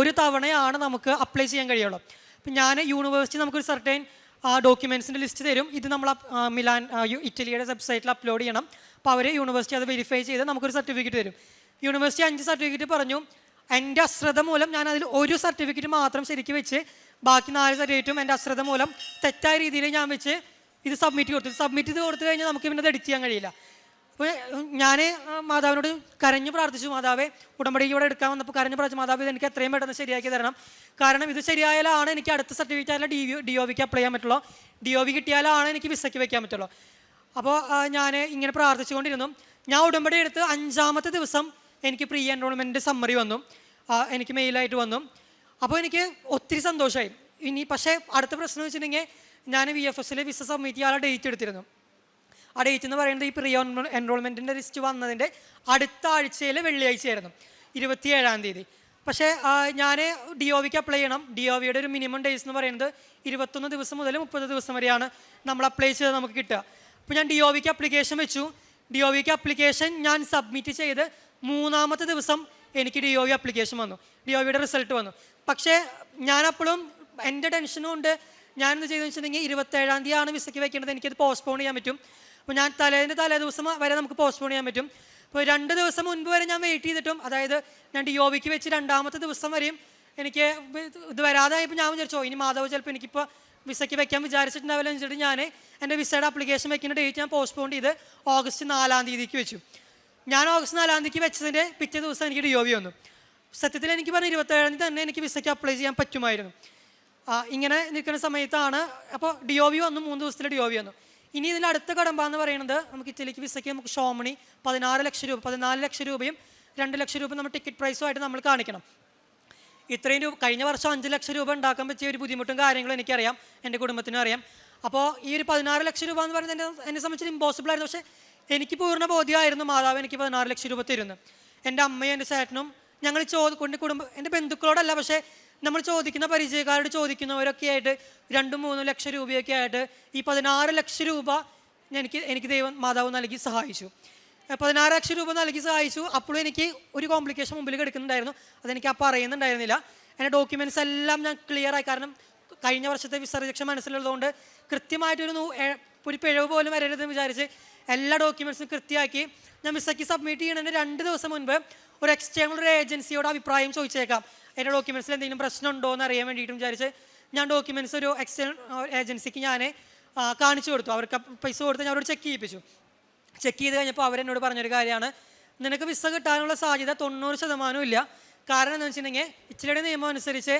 1 തവണയാണ് നമുക്ക് അപ്ലൈ ചെയ്യാൻ കഴിയുള്ളൂ. അപ്പം ഞാൻ യൂണിവേഴ്സിറ്റി നമുക്കൊരു സർട്ടൈൻ ഡോക്യുമെൻറ്റ്സിൻ്റെ ലിസ്റ്റ് തരും. ഇത് നമ്മൾ മിലാൻ ഇറ്റലിയുടെ വെബ്സൈറ്റിൽ അപ്ലോഡ് ചെയ്യണം. അപ്പോൾ അവർ യൂണിവേഴ്സിറ്റി അത് വെരിഫൈ ചെയ്ത് നമുക്കൊരു സർട്ടിഫിക്കറ്റ് തരും. യൂണിവേഴ്സിറ്റി 5 സർട്ടിഫിക്കറ്റ് പറഞ്ഞു. എൻ്റെ അശ്രദ്ധ മൂലം ഞാൻ അതിൽ 1 സർട്ടിഫിക്കറ്റ് മാത്രം ശരിക്കും വെച്ച് ബാക്കി 4 സർട്ടിഫിക്കറ്റും എൻ്റെ അശ്രദ്ധ മൂലം തെറ്റായ രീതിയിൽ ഞാൻ വെച്ച് ഇത് സബ്മിറ്റ് ചെയ്ത് കൊടുത്തു കഴിഞ്ഞാൽ നമുക്ക് പിന്നെ അത് എഡിറ്റ് ചെയ്യാൻ കഴിയില്ല. അപ്പോൾ ഞാൻ മാതാവിനോട് കരഞ്ഞു പ്രാർത്ഥിച്ചു, മാതാവേ ഉടമ്പടിയോടെ എടുക്കാൻ വന്നപ്പോൾ കരഞ്ഞു പ്രാർത്ഥിച്ചു, മാതാവ് ഇത് എനിക്ക് എത്രയും പെട്ടെന്ന് ശരിയാക്കി തരണം. കാരണം ഇത് ശരിയായാലാണ് എനിക്ക് അടുത്ത സർട്ടിഫിക്കറ്റ് ആയാലും DOVക്ക് അപ്ലൈ ചെയ്യാൻ പറ്റുള്ളൂ. DOV കിട്ടിയാലാണ് എനിക്ക് വിസയ്ക്ക് വെക്കാൻ പറ്റുള്ളൂ. അപ്പോൾ ഞാൻ ഇങ്ങനെ പ്രാർത്ഥിച്ചുകൊണ്ടിരുന്നു. ഞാൻ ഉടമ്പടി എടുത്ത് 5-ാമത്തെ ദിവസം എനിക്ക് പ്രീ എൻറോൾമെൻറ്റ് സമ്മറി വന്നു, എനിക്ക് മെയിലായിട്ട് വന്നു. അപ്പോൾ എനിക്ക് ഒത്തിരി സന്തോഷമായി. ഇനി പക്ഷേ അടുത്ത പ്രശ്നം വെച്ചിട്ടുണ്ടെങ്കിൽ ഞാൻ VFSൽ വിസ സബ്മിറ്റ് ചെയ്യാനുള്ള ഡേറ്റ് എടുത്തിരുന്നു. ആ ഡേറ്റ് എന്ന് പറയുന്നത് ഈ പ്രീ എൻറോൾമെൻറ്റിൻ്റെ ലിസ്റ്റ് വന്നതിൻ്റെ അടുത്ത ആഴ്ചയിൽ വെള്ളിയാഴ്ചയായിരുന്നു, 27-ാം തീയതി. പക്ഷേ ഞാൻ DOVക്ക് അപ്ലൈ ചെയ്യണം. DOVയുടെ ഒരു മിനിമം ഡേയ്സ് എന്ന് പറയുന്നത് 21 ദിവസം മുതൽ 30 ദിവസം വരെയാണ് നമ്മൾ അപ്ലൈ ചെയ്ത് നമുക്ക് കിട്ടുക. അപ്പോൾ ഞാൻ DOVക്ക് അപ്ലിക്കേഷൻ വെച്ചു. DOVക്ക് അപ്ലിക്കേഷൻ ഞാൻ സബ്മിറ്റ് ചെയ്ത് 3-ാമത്തെ ദിവസം എനിക്ക് DOV അപ്ലിക്കേഷൻ വന്നു, DOVയുടെ റിസൾട്ട് വന്നു. പക്ഷേ ഞാനപ്പോഴും എൻ്റെ ടെൻഷനും ഉണ്ട്. ഞാനെന്ത് ചെയ്തെന്ന് വെച്ചിട്ടുണ്ടെങ്കിൽ 27-ാം തീയതിയാണ് വിസയ്ക്ക് വെക്കേണ്ടത്, എനിക്കത് പോസ്റ്റ്പോൺ ചെയ്യാൻ പറ്റും. അപ്പോൾ ഞാൻ തലേ ദിവസം വരെ നമുക്ക് പോസ്റ്റ്പോൺ ചെയ്യാൻ പറ്റും. അപ്പോൾ 2 ദിവസം മുൻപ് വരെ ഞാൻ വെയിറ്റ് ചെയ്തിട്ടും, അതായത് ഞാൻ DOVക്ക് വെച്ച് 2-ാമത്തെ ദിവസം വരെയും എനിക്ക് ഇത് വരാതായപ്പോൾ ഞാൻ വിചാരിച്ചോ ഇനി മാധവ് ചിലപ്പോൾ എനിക്കിപ്പോൾ വിസയ്ക്ക് വെക്കാൻ വിചാരിച്ചിട്ടുണ്ടാവില്ല എന്ന് വെച്ചിട്ട് ഞാൻ എൻ്റെ വിസയുടെ അപ്ലിക്കേഷൻ വെക്കുന്ന ഡേറ്റ് ഞാൻ പോസ്റ്റ്പോൺ ചെയ്ത് ഓഗസ്റ്റ് 4-ാം തീയതിക്ക് വെച്ചു. ഞാൻ ഓഗസ്റ്റ് 4-ാം തീയതിക്ക് വെച്ചതിൻ്റെ പിറ്റേ ദിവസം എനിക്ക് DOV വന്നു. സത്യത്തിൽ എനിക്ക് പറഞ്ഞ 27-ാം തീയതി തന്നെ എനിക്ക് വിസയ്ക്ക് അപ്ലൈ ചെയ്യാൻ പറ്റുമായിരുന്നു. ഇങ്ങനെ നിൽക്കുന്ന സമയത്താണ് അപ്പോൾ DOV വന്നു, 3 ദിവസത്തിൽ DOV വന്നു. ഇനി ഇതിൽ അടുത്ത കടമ്പ എന്ന് പറയുന്നത് നമുക്ക് ഇറ്റലിക്ക് വിസയ്ക്ക് നമുക്ക് ഷോമണി 14 ലക്ഷം രൂപയും 2 ലക്ഷം രൂപ നമ്മൾ ടിക്കറ്റ് പ്രൈസുമായിട്ട് നമ്മൾ കാണിക്കണം. ഇത്രയും രൂപ കഴിഞ്ഞ വർഷം 5 ലക്ഷം രൂപ ഉണ്ടാക്കാൻ പറ്റിയ ഒരു ബുദ്ധിമുട്ടും കാര്യങ്ങളും എനിക്കറിയാം, എൻ്റെ കുടുംബത്തിനും അറിയാം. അപ്പോൾ ഈ ഒരു 16 ലക്ഷം രൂപ എന്ന് പറയുന്നത് എന്നെ സംബന്ധിച്ച് ഇമ്പോസിബിൾ ആയിരുന്നു. പക്ഷേ എനിക്ക് പൂർണ്ണ ബോധ്യമായിരുന്നു മാതാവ് എനിക്ക് 16 ലക്ഷം രൂപ തരുന്നു. എൻ്റെ അമ്മയും എൻ്റെ ചേട്ടനും ഞങ്ങൾ എൻ്റെ ബന്ധുക്കളോടല്ല, പക്ഷേ നമ്മൾ ചോദിക്കുന്ന പരിചയക്കാരോട് ചോദിക്കുന്നവരൊക്കെ ആയിട്ട് 2-3 ലക്ഷം രൂപയൊക്കെ ആയിട്ട് ഈ 16 ലക്ഷം രൂപ എനിക്ക് ദൈവം മാതാവ് നൽകി സഹായിച്ചു. 16 ലക്ഷം രൂപ നൽകി സഹായിച്ചു. അപ്പോഴും എനിക്ക് ഒരു കോംപ്ലിക്കേഷൻ മുമ്പിൽ കിടക്കുന്നുണ്ടായിരുന്നു, അതെനിക്ക് അപ്പോൾ അറിയുന്നുണ്ടായിരുന്നില്ല. എൻ്റെ ഡോക്യുമെൻറ്റ്സ് എല്ലാം ഞാൻ ക്ലിയറായി. കാരണം കഴിഞ്ഞ വർഷത്തെ വിസ റിജക്ഷൻ മനസ്സിലുള്ളതുകൊണ്ട് കൃത്യമായിട്ടൊരു പിഴവ് പോലും വരരുതെന്ന് വിചാരിച്ച് എല്ലാ ഡോക്യുമെൻറ്റ്സും കൃത്യമാക്കി ഞാൻ വിസയ്ക്ക് സബ്മിറ്റ് ചെയ്യുന്നതിന് 2 ദിവസം മുൻപ് ഒരു എക്സ്റ്റേണൽ അഭിപ്രായം ചോദിച്ചേക്കാം, എൻ്റെ ഡോക്യുമെൻറ്റ്സിൽ എന്തെങ്കിലും പ്രശ്നമുണ്ടോ എന്ന് അറിയാൻ വേണ്ടിയിട്ടും വിചാരിച്ച് ഞാൻ ഡോക്യുമെൻറ്റ്സ് ഒരു എക്സ്റ്റേണൽ ഏജൻസിക്ക് ഞാൻ കാണിച്ചു കൊടുത്തു. അവർക്ക് പൈസ കൊടുത്ത് ഞാൻ അവരോട് ചെക്ക് ചെയ്യിപ്പിച്ചു. ചെക്ക് ചെയ്ത് കഴിഞ്ഞപ്പോൾ അവരെന്നോട് പറഞ്ഞൊരു കാര്യമാണ്, നിനക്ക് വിസ കിട്ടാനുള്ള സാധ്യത 90% ഇല്ല. കാരണം എന്താണെന്ന് വെച്ചിട്ടുണ്ടെങ്കിൽ ഇറ്റലിയുടെ നിയമം അനുസരിച്ച്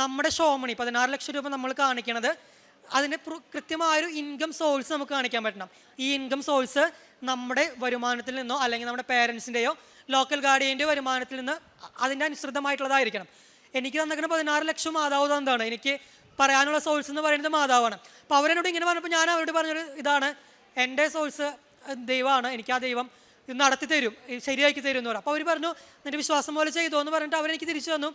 നമ്മുടെ ഷോമണി 16 ലക്ഷം രൂപ നമ്മൾ കാണിക്കണത് അതിന് കൃത്യമായൊരു ഇൻകം സോഴ്സ് നമുക്ക് കാണിക്കാൻ പറ്റണം. ഈ ഇൻകം സോഴ്സ് നമ്മുടെ വരുമാനത്തിൽ നിന്നോ അല്ലെങ്കിൽ നമ്മുടെ പേരൻസിൻ്റെയോ ലോക്കൽ ഗാർഡിയൻ്റെയോ വരുമാനത്തിൽ നിന്ന് അതിൻ്റെ അനുസൃതമായിട്ടുള്ളതായിരിക്കണം. എനിക്ക് തന്നിരിക്കുന്ന 16 ലക്ഷം മാതാവ് എന്താണ് എനിക്ക് പറയാനുള്ള സോഴ്സ് എന്ന് പറയുന്നത് മാതാവാണ്. അപ്പോൾ അവരെന്നോട് ഇങ്ങനെ പറഞ്ഞപ്പോൾ ഞാൻ അവരോട് പറഞ്ഞൊരു ഇതാണ്, എൻ്റെ സോഴ്സ് ദൈവമാണ്, എനിക്ക് ആ ദൈവം ഇത് നടത്തി തരും, ശരിയാക്കി തരും എന്ന് പറഞ്ഞു. അപ്പോൾ അവർ പറഞ്ഞു നിൻ്റെ വിശ്വാസം പോലെ ചെയ്തോ എന്ന് പറഞ്ഞിട്ട് അവരെനിക്ക് തിരിച്ചു തന്നു.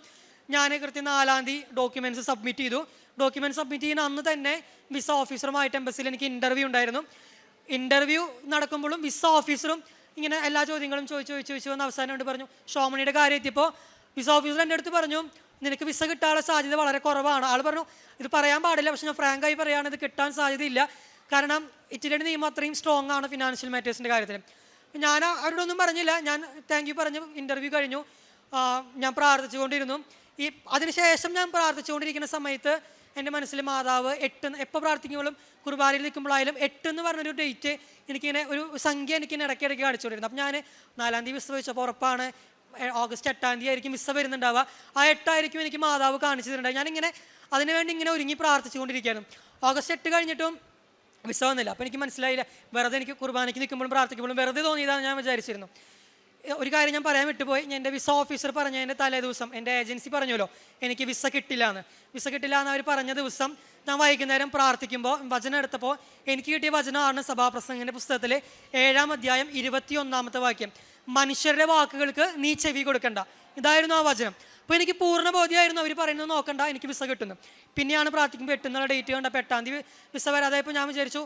ഞാൻ കൃത്യം 4-ാം തീയതി ഡോക്യുമെൻറ്റ്സ് സബ്മിറ്റ് ചെയ്തു. ഡോക്യുമെൻറ്റ് സബ്മിറ്റ് ചെയ്യുന്ന അന്ന് തന്നെ വിസ ഓഫീസറുമായിട്ട് എംബസിയിൽ എനിക്ക് ഇൻ്റർവ്യൂ ഉണ്ടായിരുന്നു. ഇൻ്റർവ്യൂ നടക്കുമ്പോഴും വിസ ഓഫീസറും ഇങ്ങനെ എല്ലാ ചോദ്യങ്ങളും ചോദിച്ചു വന്ന് അവസാനം കൊണ്ട് പറഞ്ഞു ഷോമണിയുടെ കാര്യം എത്തിയപ്പോൾ വിസ ഓഫീസർ എൻ്റെ അടുത്ത് പറഞ്ഞു നിനക്ക് വിസ കിട്ടാനുള്ള സാധ്യത വളരെ കുറവാണ്. ആൾ പറഞ്ഞു ഇത് പറയാൻ പാടില്ല, പക്ഷെ ഞാൻ ഫ്രാങ്കായി പറയുകയാണ് ഇത് കിട്ടാൻ സാധ്യതയില്ല. കാരണം ഇറ്റലിയുടെ നിയമം അത്രയും സ്ട്രോങ് ആണ് ഫിനാൻഷ്യൽ മാറ്റേഴ്സിൻ്റെ കാര്യത്തിൽ. ഞാൻ അവരോടൊന്നും പറഞ്ഞില്ല, ഞാൻ താങ്ക് യു പറഞ്ഞു. ഇൻ്റർവ്യൂ കഴിഞ്ഞു, ഞാൻ പ്രാർത്ഥിച്ചുകൊണ്ടിരുന്നു. അതിനുശേഷം ഞാൻ പ്രാർത്ഥിച്ചുകൊണ്ടിരിക്കുന്ന സമയത്ത് എൻ്റെ മനസ്സിൽ മാതാവ് എപ്പോൾ പ്രാർത്ഥിക്കുമ്പോഴും കുർബാനയിൽ നിൽക്കുമ്പോഴായാലും 8 എന്ന് പറഞ്ഞൊരു ഡേറ്റ് എനിക്കിങ്ങനെ ഒരു സംഖ്യ എനിക്കിങ്ങനെ ഇടയ്ക്കിടയ്ക്ക് കാണിച്ചുകൊണ്ടിരുന്നു. അപ്പം ഞാൻ 4-ാം തീയതി വിസ വെച്ചപ്പോൾ ഉറപ്പാണ് ഓഗസ്റ്റ് 8-ാം തീയതി ആയിരിക്കും വിസ വരുന്നുണ്ടാവുക. ആ 8 എനിക്ക് മാതാവ് കാണിച്ചു തരുന്നുണ്ടാവും. ഞാനിങ്ങനെ അതിനുവേണ്ടി ഇങ്ങനെ ഒരുങ്ങി പ്രാർത്ഥിച്ചുകൊണ്ടിരിക്കുകയാണ്. ഓഗസ്റ്റ് 8 കഴിഞ്ഞിട്ടും വിസ വന്നില്ല. അപ്പോൾ എനിക്ക് മനസ്സിലായില്ല, വെറുതെ എനിക്ക് കുർബാനയ്ക്ക് നിൽക്കുമ്പോഴും പ്രാർത്ഥിക്കുമ്പോഴും വെറുതെ തോന്നിയതാണ് ഞാൻ വിചാരിച്ചിരുന്നു. ഒരു കാര്യം ഞാൻ പറയാൻ വിട്ടുപോയി. എൻ്റെ വിസ ഓഫീസർ പറഞ്ഞതിൻ്റെ തലേ ദിവസം എൻ്റെ ഏജൻസി പറഞ്ഞല്ലോ എനിക്ക് വിസ കിട്ടില്ല എന്ന് അവർ പറഞ്ഞ ദിവസം ഞാൻ വൈകുന്നേരം പ്രാർത്ഥിക്കുമ്പോൾ വചനം എടുത്തപ്പോൾ എനിക്ക് കിട്ടിയ വചനമാണ് സഭാപ്രസംഗിൻ്റെ പുസ്തകത്തിൽ 7-ാം അധ്യായം 21-ാമത്തെ വാക്യം. മനുഷ്യരുടെ വാക്കുകൾക്ക് നീ ചെവി കൊടുക്കണ്ട. ഇതായിരുന്നു ആ വചനം. അപ്പോൾ എനിക്ക് പൂർണ്ണ ബോധ്യമായിരുന്നു അവർ പറയുന്നത് നോക്കണ്ട, എനിക്ക് വിസ കിട്ടുന്നു. പിന്നെയാണ് പ്രാർത്ഥിക്കുമ്പോൾ 8 എന്നുള്ള ഡേറ്റ് കണ്ടപ്പോൾ 8-ാം തീയതി വിസ വരാതായപ്പോൾ ഞാൻ വിചാരിച്ചു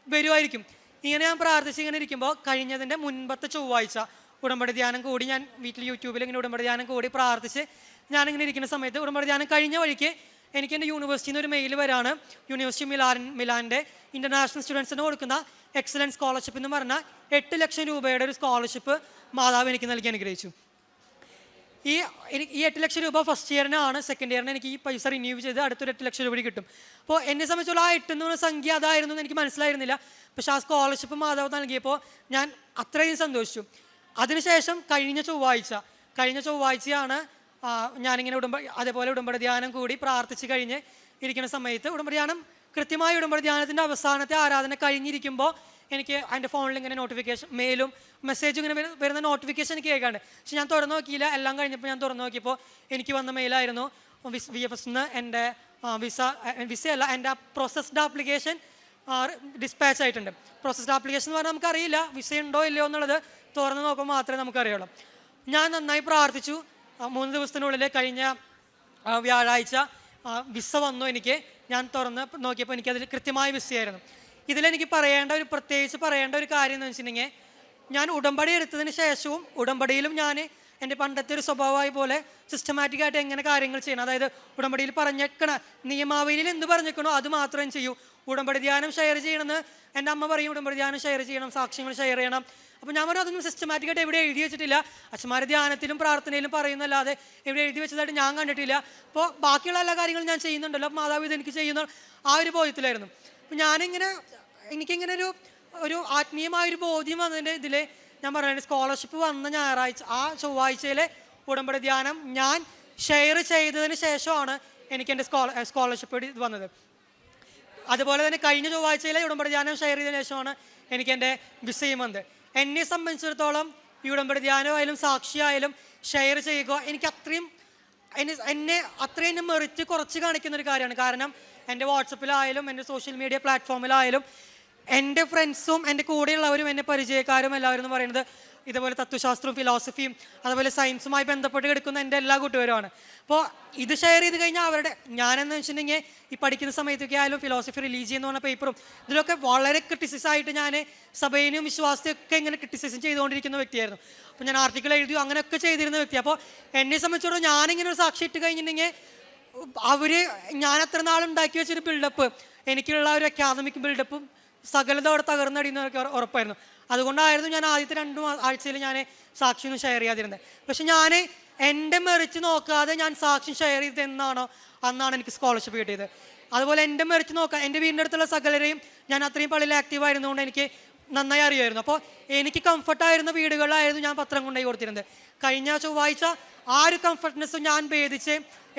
വരുമായിരിക്കും. ഇങ്ങനെ ഞാൻ പ്രാർത്ഥിച്ച് ഇങ്ങനെ ഇരിക്കുമ്പോൾ കഴിഞ്ഞതിൻ്റെ മുൻപത്തെ ചൊവ്വാഴ്ച ഉടമ്പടി ധ്യാനം കൂടി, ഞാൻ വീട്ടിൽ യൂട്യൂബിൽ ഇങ്ങനെ ഉടമ്പടി ധ്യാനം കൂടി പ്രാർത്ഥിച്ച് ഞാനിങ്ങനെ ഇരിക്കുന്ന സമയത്ത് ഉടമ്പടി ധ്യാനം കഴിഞ്ഞ വഴിക്ക് എനിക്ക് എൻ്റെ യൂണിവേഴ്സിറ്റിയിൽ നിന്ന് ഒരു മെയിൽ വരാണ്. യൂണിവേഴ്സിറ്റി മിലാൻ്റെ ഇൻ്റർനാഷണൽ സ്റ്റുഡൻസിന് കൊടുക്കുന്ന എക്സലൻസ് സ്കോളർഷിപ്പ് എന്ന് പറഞ്ഞാൽ 8 ലക്ഷം രൂപയുടെ ഒരു സ്കോളർഷിപ്പ് മാതാവ് എനിക്ക് നൽകി അനുഗ്രഹിച്ചു. ഈ 8 ലക്ഷം രൂപ ഫസ്റ്റ് ഇയറിനാണ്. സെക്കൻഡ് ഇയറിന് എനിക്ക് ഈ പൈസ റിന്യൂ ചെയ്ത് അടുത്തൊരു 8 ലക്ഷം രൂപ കിട്ടും. അപ്പോൾ എന്നെ സംബന്ധിച്ചുള്ള ആ 8 എന്ന് പറയുന്ന സംഖ്യ അതായിരുന്നു എന്ന് എനിക്ക് മനസ്സിലായിരുന്നില്ല. പക്ഷേ ആ സ്കോളർഷിപ്പ് മാതാവ് നൽകിയപ്പോൾ ഞാൻ അത്രയും സന്തോഷിച്ചു. അതിനുശേഷം കഴിഞ്ഞ ചൊവ്വാഴ്ചയാണ് ഞാനിങ്ങനെ അതേപോലെ ഉടമ്പടി ധ്യാനം കൂടി പ്രാർത്ഥിച്ച് കഴിഞ്ഞ് ഇരിക്കുന്ന സമയത്ത് കൃത്യമായി ഉടമ്പടി ധ്യാനത്തിൻ്റെ അവസാനത്തെ ആരാധന കഴിഞ്ഞിരിക്കുമ്പോൾ എനിക്ക് എൻ്റെ ഫോണിൽ ഇങ്ങനെ നോട്ടിഫിക്കേഷൻ മെയിലും മെസ്സേജും ഇങ്ങനെ വരുന്ന നോട്ടിഫിക്കേഷൻ എനിക്ക് കേൾക്കാണ്ട്. പക്ഷെ ഞാൻ തുറന്നു നോക്കിയില്ല. എല്ലാം കഴിഞ്ഞപ്പോൾ ഞാൻ തുറന്നു നോക്കിയപ്പോൾ എനിക്ക് വന്ന മെയിലായിരുന്നു VFS എൻ്റെ വിസയല്ല, എൻ്റെ പ്രോസസ്ഡ് ആപ്ലിക്കേഷൻ ഡിസ്പാച്ച് ആയിട്ടുണ്ട്. പ്രോസസ്ഡ് ആപ്ലിക്കേഷൻ എന്ന് പറഞ്ഞാൽ നമുക്കറിയില്ല വിസ ഉണ്ടോ ഇല്ലയോ എന്നുള്ളത് തുറന്ന് നോക്കുമ്പോൾ മാത്രമേ നമുക്കറിയുള്ളൂ. ഞാൻ നന്നായി പ്രാർത്ഥിച്ചു. 3 ദിവസത്തിനുള്ളിൽ കഴിഞ്ഞ വ്യാഴാഴ്ച വിസ വന്നു എനിക്ക്. ഞാൻ തുറന്ന് നോക്കിയപ്പോൾ എനിക്കതിൽ കൃത്യമായ വിസയായിരുന്നു. ഇതിലെനിക്ക് പ്രത്യേകിച്ച് പറയേണ്ട ഒരു കാര്യം എന്ന് വെച്ചിട്ടുണ്ടെങ്കിൽ, ഞാൻ ഉടമ്പടി എടുത്തതിന് ശേഷവും ഉടമ്പടിയിലും ഞാൻ എൻ്റെ പണ്ടത്തെ ഒരു സ്വഭാവമായി പോലെ സിസ്റ്റമാറ്റിക്കായിട്ട് എങ്ങനെ കാര്യങ്ങൾ ചെയ്യണം, അതായത് ഉടമ്പടിയിൽ പറഞ്ഞേക്കണ നിയമാവലിയിൽ എന്ത് പറഞ്ഞേക്കണോ അത് മാത്രം ചെയ്യൂ. ഉടമ്പടി ധ്യാനം ഷെയർ ചെയ്യണമെന്ന് എൻ്റെ അമ്മ പറയും, ഉടമ്പടി ധ്യാനം ഷെയർ ചെയ്യണം, സാക്ഷ്യങ്ങൾ ഷെയർ ചെയ്യണം. അപ്പോൾ ഞാൻ പറഞ്ഞു അതൊന്നും സിസ്റ്റമാറ്റിക്കായിട്ട് എവിടെ എഴുതി വെച്ചിട്ടില്ല. അച്ഛന്മാർ ധ്യാനത്തിലും പ്രാർത്ഥനയിലും പറയുന്നല്ലാതെ എവിടെ എഴുതി വെച്ചതായിട്ട് ഞാൻ കണ്ടിട്ടില്ല. അപ്പോൾ ബാക്കിയുള്ള എല്ലാ കാര്യങ്ങളും ഞാൻ ചെയ്യുന്നുണ്ടല്ലോ, മാതാവ് ഇത് എനിക്ക് ചെയ്യുന്ന ആ ഒരു ബോധ്യത്തിലായിരുന്നു. അപ്പോൾ എനിക്കിങ്ങനെ ഒരു ആത്മീയമായൊരു ബോധ്യം വന്നതിൻ്റെ ഇതിൽ ഞാൻ പറയുന്നത് സ്കോളർഷിപ്പ് വന്ന ഞായറാഴ്ച ആ ചൊവ്വാഴ്ചയിലെ ഉടമ്പടി ധ്യാനം ഞാൻ ഷെയർ ചെയ്തതിന് ശേഷമാണ് എനിക്ക് എൻ്റെ സ്കോളർഷിപ്പ് വന്നത്. അതുപോലെ തന്നെ കഴിഞ്ഞ ചൊവ്വാഴ്ചയിലെ ഉടമ്പടി ധ്യാനം ഷെയർ ചെയ്തതിന് ശേഷമാണ് എനിക്ക് എൻ്റെ വിസയും വന്നത്. എന്നെ സംബന്ധിച്ചിടത്തോളം ഈ ഉടമ്പടി ധ്യാനമായാലും സാക്ഷിയായാലും ഷെയർ ചെയ്യുക എനിക്ക് എന്നെ അത്രയും മെറിറ്റ് കുറച്ച് കാണിക്കുന്നൊരു കാര്യമാണ്. കാരണം എൻ്റെ വാട്സപ്പിലായാലും എൻ്റെ സോഷ്യൽ മീഡിയ പ്ലാറ്റ്ഫോമിലായാലും എൻ്റെ ഫ്രണ്ട്സും എൻ്റെ കൂടെയുള്ളവരും എൻ്റെ പരിചയക്കാരും എല്ലാവരും എന്ന് പറയുന്നത് ഇതുപോലെ തത്വശാസ്ത്രവും ഫിലോസഫിയും അതുപോലെ സയൻസുമായി ബന്ധപ്പെട്ട് കിടക്കുന്ന എൻ്റെ എല്ലാ കൂട്ടുകാരുമാണ്. അപ്പോൾ ഇത് ഷെയർ ചെയ്ത് കഴിഞ്ഞാൽ ഞാനെന്ന് വെച്ചിട്ടുണ്ടെങ്കിൽ ഈ പഠിക്കുന്ന സമയത്തൊക്കെ ആയാലും ഫിലോസഫി റിലീജിയൻ എന്ന് പറഞ്ഞ പേപ്പറും ഇതിലൊക്കെ വളരെ ക്രിറ്റിസൈസായിട്ട് ഞാൻ സഭയിലും വിശ്വാസത്തെയൊക്കെ ഇങ്ങനെ ക്രിറ്റിസൈസും ചെയ്തുകൊണ്ടിരിക്കുന്ന വ്യക്തിയായിരുന്നു. അപ്പോൾ ഞാൻ ആർട്ടിക്കിൾ എഴുതി അങ്ങനെയൊക്കെ ചെയ്തിരുന്ന വ്യക്തി. അപ്പോൾ എന്നെ സംബന്ധിച്ചിടത്തോളം ഞാനിങ്ങനെ ഒരു സാക്ഷി ഇട്ട് കഴിഞ്ഞിട്ടുണ്ടെങ്കിൽ ഞാൻ അത്ര നാളുണ്ടാക്കി വെച്ചൊരു ബിൽഡപ്പ്, എനിക്കുള്ള ഒരു അക്കാദമിക് ബിൽഡപ്പും സകലത അവിടെ തകർന്നടിയുന്നവർക്ക് ഉറപ്പായിരുന്നു. അതുകൊണ്ടായിരുന്നു ഞാൻ ആദ്യത്തെ 2 ആഴ്ചയിൽ ഞാൻ സാക്ഷ്യം ഷെയർ ചെയ്യാതിരുന്നത്. പക്ഷെ ഞാൻ എൻ്റെ മെറിറ്റ് നോക്കാതെ ഞാൻ സാക്ഷ്യം ഷെയർ ചെയ്തത് അന്നാണ് എനിക്ക് സ്കോളർഷിപ്പ് കിട്ടിയത്. അതുപോലെ എൻ്റെ മെറിറ്റ് നോക്കാൻ എൻ്റെ വീടിൻ്റെ അടുത്തുള്ള സകലരെയും ഞാൻ അത്രയും പള്ളിയിൽ ആക്റ്റീവായിരുന്നുകൊണ്ട് എനിക്ക് നന്നായി അറിയുമായിരുന്നു. അപ്പോൾ എനിക്ക് കംഫർട്ടായിരുന്ന വീടുകളിലായിരുന്നു ഞാൻ പത്രം കൊണ്ടുപോയി കൊടുത്തിരുന്നത്. കഴിഞ്ഞ ചൊവ്വാഴ്ച ആ ഒരു കംഫർട്ട്നെസ്സും ഞാൻ ഭേദിച്ച്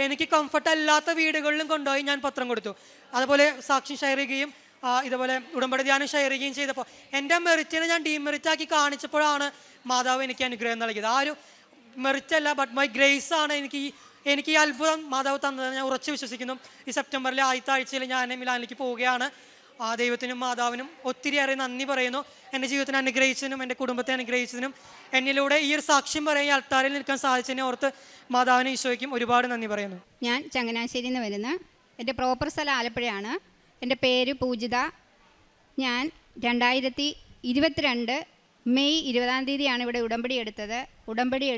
എനിക്ക് കംഫർട്ടല്ലാത്ത വീടുകളിലും കൊണ്ടുപോയി ഞാൻ പത്രം കൊടുത്തു. അതുപോലെ സാക്ഷ്യം ഷെയർ ചെയ്യുകയും ഇതുപോലെ ഉടമ്പടി ധ്യാനം ഷെയർ ചെയ്യുകയും ചെയ്തപ്പോൾ എൻ്റെ മെറിറ്റിനെ ഞാൻ ഡീമെറിറ്റാക്കി കാണിച്ചപ്പോഴാണ് മാതാവ് എനിക്ക് അനുഗ്രഹം നൽകിയത്. ആ ഒരു മെറിറ്റ് അല്ല, ബട്ട് മൈ ഗ്രേസ് ആണ് എനിക്ക് ഈ അത്ഭുതം മാതാവ് തന്നതെന്ന് ഞാൻ ഉറച്ചു വിശ്വസിക്കുന്നു. ഈ സെപ്റ്റംബറിലെ ആദ്യത്തെ ആഴ്ചയിൽ ഞാൻ മിലാനിലേക്ക് പോവുകയാണ്. ദൈവത്തിനും മാതാവിനും ഒത്തിരിയേറെ നന്ദി പറയുന്നു. എൻ്റെ ജീവിതത്തിനെ അനുഗ്രഹിച്ചതിനും എൻ്റെ കുടുംബത്തെ അനുഗ്രഹിച്ചതിനും എന്നിലൂടെ ഈ ഒരു സാക്ഷ്യം പറയാൻ ഈ അൾത്താരിൽ നിൽക്കാൻ സാധിച്ചതിനെ ഓർത്ത് മാതാവിനും ഈശോയ്ക്കും ഒരുപാട് നന്ദി പറയുന്നു. ഞാൻ ചങ്ങനാശ്ശേരിയിൽ നിന്ന് വരുന്ന, എൻ്റെ പ്രോപ്പർ സ്ഥലം ആലപ്പുഴയാണ്. എൻ്റെ പേര് പൂജിത. ഞാൻ 2022 മെയ് 20-ാം തീയതിയാണ് ഇവിടെ ഉടമ്പടി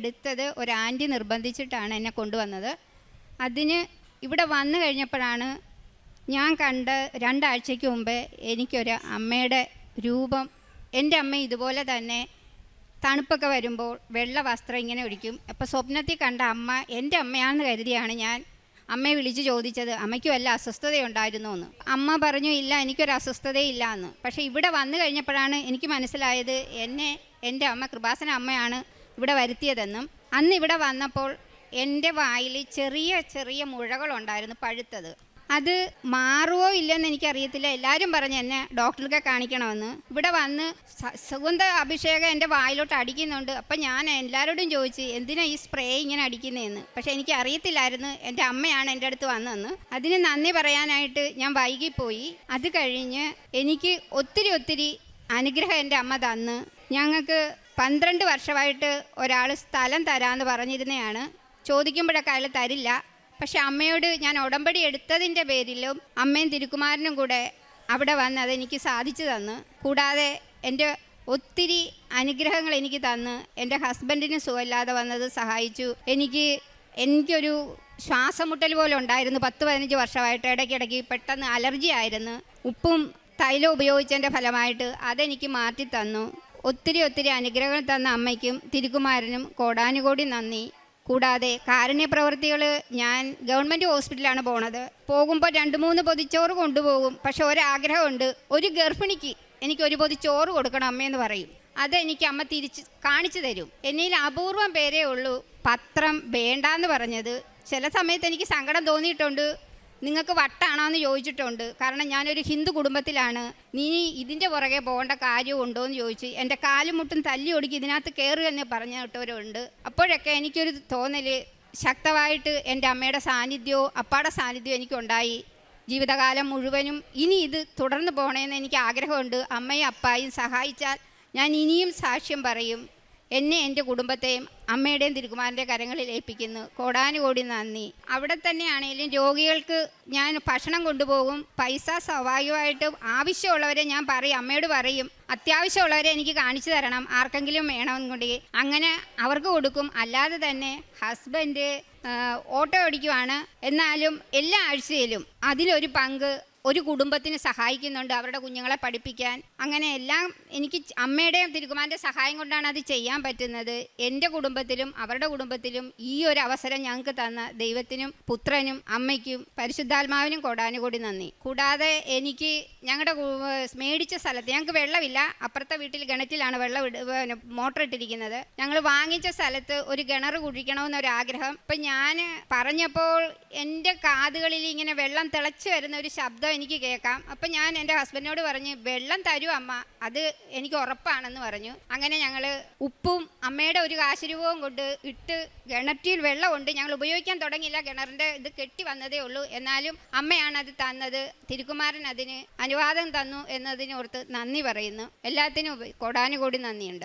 എടുത്തത് ഒരു ആൻറ്റി നിർബന്ധിച്ചിട്ടാണ് എന്നെ കൊണ്ടുവന്നത്. അതിന് ഇവിടെ വന്നു കഴിഞ്ഞപ്പോഴാണ് ഞാൻ കണ്ട 2 ആഴ്ചയ്ക്ക് മുമ്പേ എനിക്കൊരു അമ്മയുടെ രൂപം. എൻ്റെ അമ്മ ഇതുപോലെ തന്നെ തണുപ്പൊക്കെ വരുമ്പോൾ വെള്ള വസ്ത്രം ഇങ്ങനെ ഒഴിക്കും. അപ്പോൾ സ്വപ്നത്തിൽ കണ്ട അമ്മ എൻ്റെ അമ്മയാണെന്ന് കരുതിയാണ് ഞാൻ അമ്മയെ വിളിച്ച് ചോദിച്ചത് അമ്മയ്ക്ക് വല്ല അസ്വസ്ഥതയുണ്ടായിരുന്നോ എന്ന്. അമ്മ പറഞ്ഞു ഇല്ല, എനിക്കൊരു അസ്വസ്ഥതയില്ല എന്ന്. പക്ഷേ ഇവിടെ വന്നു കഴിഞ്ഞപ്പോഴാണ് എനിക്ക് മനസ്സിലായത് എൻ്റെ അമ്മ കൃപാസന അമ്മയാണ് ഇവിടെ വരുത്തിയതെന്നും. അന്ന് ഇവിടെ വന്നപ്പോൾ എൻ്റെ വായിൽ ചെറിയ ചെറിയ മുഴകളുണ്ടായിരുന്നു, പഴുത്തത്. അത് മാറുമോ ഇല്ലെന്ന് എനിക്കറിയത്തില്ല. എല്ലാവരും പറഞ്ഞു എന്നെ ഡോക്ടർക്ക് കാണിക്കണമെന്ന്. ഇവിടെ വന്ന് സുഗന്ധ അഭിഷേകം എൻ്റെ വായിലോട്ട് അടിക്കുന്നുണ്ട്. അപ്പം ഞാൻ എല്ലാവരോടും ചോദിച്ചു എന്തിനാ ഈ സ്പ്രേ ഇങ്ങനെ അടിക്കുന്നതെന്ന്. പക്ഷെ എനിക്ക് അറിയത്തില്ലായിരുന്നു. എൻ്റെ അമ്മയാണ് എൻ്റെ അടുത്ത് വന്നതെന്ന്. അതിന് നന്ദി പറയാനായിട്ട് ഞാൻ വൈകിപ്പോയി. അത് കഴിഞ്ഞ് എനിക്ക് ഒത്തിരി അനുഗ്രഹം എൻ്റെ അമ്മ തന്ന്. ഞങ്ങൾക്ക് 12 വർഷമായിട്ട് ഒരാൾ സ്ഥലം തരാമെന്ന് പറഞ്ഞിരുന്നതാണ്. ചോദിക്കുമ്പോഴൊക്കെ അയാൾ തരില്ല. പക്ഷെ അമ്മയോട് ഞാൻ ഉടമ്പടി എടുത്തതിൻ്റെ പേരിലും അമ്മയും തിരുക്കുമാരനും കൂടെ അവിടെ വന്ന് അതെനിക്ക് സാധിച്ചു തന്നു. കൂടാതെ എൻ്റെ ഒത്തിരി അനുഗ്രഹങ്ങൾ എനിക്ക് തന്ന്. എൻ്റെ ഹസ്ബൻഡിന് സുഖമില്ലാതെ വന്നത് സഹായിച്ചു. എനിക്കൊരു ശ്വാസം മുട്ടൽ പോലെ ഉണ്ടായിരുന്നു 10-15 വർഷമായിട്ട്. ഇടയ്ക്കിടയ്ക്ക് പെട്ടെന്ന് അലർജി ആയിരുന്നു. ഉപ്പും തൈലം ഉപയോഗിച്ചതിൻ്റെ ഫലമായിട്ട് അതെനിക്ക് മാറ്റി തന്നു. ഒത്തിരി അനുഗ്രഹങ്ങൾ തന്ന അമ്മയ്ക്കും തിരുക്കുമാരനും കോടാനുകോടി നന്ദി. കൂടാതെ കാരുണ്യ പ്രവൃത്തികൾ, ഞാൻ ഗവൺമെൻറ് ഹോസ്പിറ്റലാണ് പോണത്. പോകുമ്പോൾ 2-3 പൊതിച്ചോറ് കൊണ്ടുപോകും. പക്ഷെ ഒരാഗ്രഹമുണ്ട്, ഒരു ഗർഭിണിക്ക് എനിക്കൊരു പൊതിച്ചോറ് കൊടുക്കണം അമ്മയെന്ന് പറയും. അതെനിക്ക് അമ്മ തിരിച്ച് കാണിച്ചു തരും. എന്നിൽ അപൂർവം പേരേ ഉള്ളൂ പത്രം വേണ്ടാന്ന് പറഞ്ഞത്. ചില സമയത്ത് എനിക്ക് സങ്കടം തോന്നിയിട്ടുണ്ട്. നിങ്ങൾക്ക് വട്ടാണോ എന്ന് ചോദിച്ചിട്ടുണ്ട്. കാരണം ഞാനൊരു ഹിന്ദു കുടുംബത്തിലാണ്, നീ ഇതിൻ്റെ പുറകെ പോകേണ്ട കാര്യമുണ്ടോ എന്ന് ചോദിച്ച് എൻ്റെ കാലും മുട്ടും തല്ലി ഒടുക്കി ഇതിനകത്ത് കയറുക എന്ന് പറഞ്ഞിട്ടവരുണ്ട്. അപ്പോഴൊക്കെ എനിക്കൊരു തോന്നൽ, ശക്തമായിട്ട് എൻ്റെ അമ്മയുടെ സാന്നിധ്യവും അപ്പാടെ സാന്നിധ്യവും എനിക്കുണ്ടായി. ജീവിതകാലം മുഴുവനും ഇനി ഇത് തുടർന്ന് പോകണമെന്ന് എനിക്ക് ആഗ്രഹമുണ്ട്. അമ്മയും അപ്പായും സഹായിച്ചാൽ ഞാൻ ഇനിയും സാക്ഷ്യം പറയും. എന്നെ എൻ്റെ കുടുംബത്തെയും അമ്മയുടെയും തിരുക്കുമാരൻ്റെ കരങ്ങളിൽ ഏൽപ്പിക്കുന്നു. കോടാനുകോടി നന്ദി. അവിടെ തന്നെയാണെങ്കിലും രോഗികൾക്ക് ഞാൻ ഭക്ഷണം കൊണ്ടുപോകും. പൈസ സ്വാഭാവികമായിട്ടും ആവശ്യമുള്ളവരെ ഞാൻ പറയും, അമ്മയോട് പറയും അത്യാവശ്യമുള്ളവരെ എനിക്ക് കാണിച്ചു തരണം, ആർക്കെങ്കിലും വേണമെന്നുണ്ടെങ്കിൽ അങ്ങനെ അവർക്ക് കൊടുക്കും. അല്ലാതെ തന്നെ ഹസ്ബൻഡ് ഓട്ടോ ഓടിക്കുവാണ്. എന്നാലും എല്ലാ ആഴ്ചയിലും അതിലൊരു പങ്ക് ഒരു കുടുംബത്തിന് സഹായിക്കുന്നുണ്ട്, അവരുടെ കുഞ്ഞുങ്ങളെ പഠിപ്പിക്കാൻ. അങ്ങനെ എല്ലാം എനിക്ക് അമ്മയുടെയും തിരുക്കുമാരൻ്റെ സഹായം കൊണ്ടാണ് അത് ചെയ്യാൻ പറ്റുന്നത്. എൻ്റെ കുടുംബത്തിലും അവരുടെ കുടുംബത്തിലും ഈ ഒരു അവസരം ഞങ്ങൾക്ക് തന്ന ദൈവത്തിനും പുത്രനും അമ്മയ്ക്കും പരിശുദ്ധാത്മാവിനും കോടാനുകോടി നന്ദി. കൂടാതെ എനിക്ക് ഞങ്ങളുടെ മേടിച്ച സ്ഥലത്ത് ഞങ്ങൾക്ക് വെള്ളമില്ല. അപ്പുറത്തെ വീട്ടിൽ കിണറ്റിലാണ് മോട്ടർ ഇട്ടിരിക്കുന്നത്. ഞങ്ങൾ വാങ്ങിച്ച സ്ഥലത്ത് ഒരു കിണർ കുഴിക്കണമെന്നൊരാഗ്രഹം. ഇപ്പം ഞാൻ പറഞ്ഞപ്പോൾ എൻ്റെ കാതുകളിൽ ഇങ്ങനെ വെള്ളം തിളച്ച് വരുന്ന ഒരു ശബ്ദം എനിക്ക് കേൾക്കാം. അപ്പം ഞാൻ എൻ്റെ ഹസ്ബൻഡിനോട് പറഞ്ഞ് വെള്ളം തരൂ അമ്മ, അത് എനിക്ക് ഉറപ്പാണെന്ന് പറഞ്ഞു. അങ്ങനെ ഞങ്ങൾ ഉപ്പും അമ്മയുടെ ഒരു കാശുരൂപവും കൊണ്ട് ഇട്ട് കിണറ്റിൽ വെള്ളമുണ്ട്. ഞങ്ങൾ ഉപയോഗിക്കാൻ തുടങ്ങിയില്ല, കിണറിൻ്റെ ഇത് കെട്ടി വന്നതേ ഉള്ളൂ. എന്നാലും അമ്മയാണ് അത് തന്നത്. തിരുക്കുമാരൻ അതിന് അനുവാദം തന്നു എന്നതിനോർത്ത് നന്ദി പറയുന്നു. എല്ലാത്തിനും കോടാനുകോടി നന്ദിയുണ്ട്.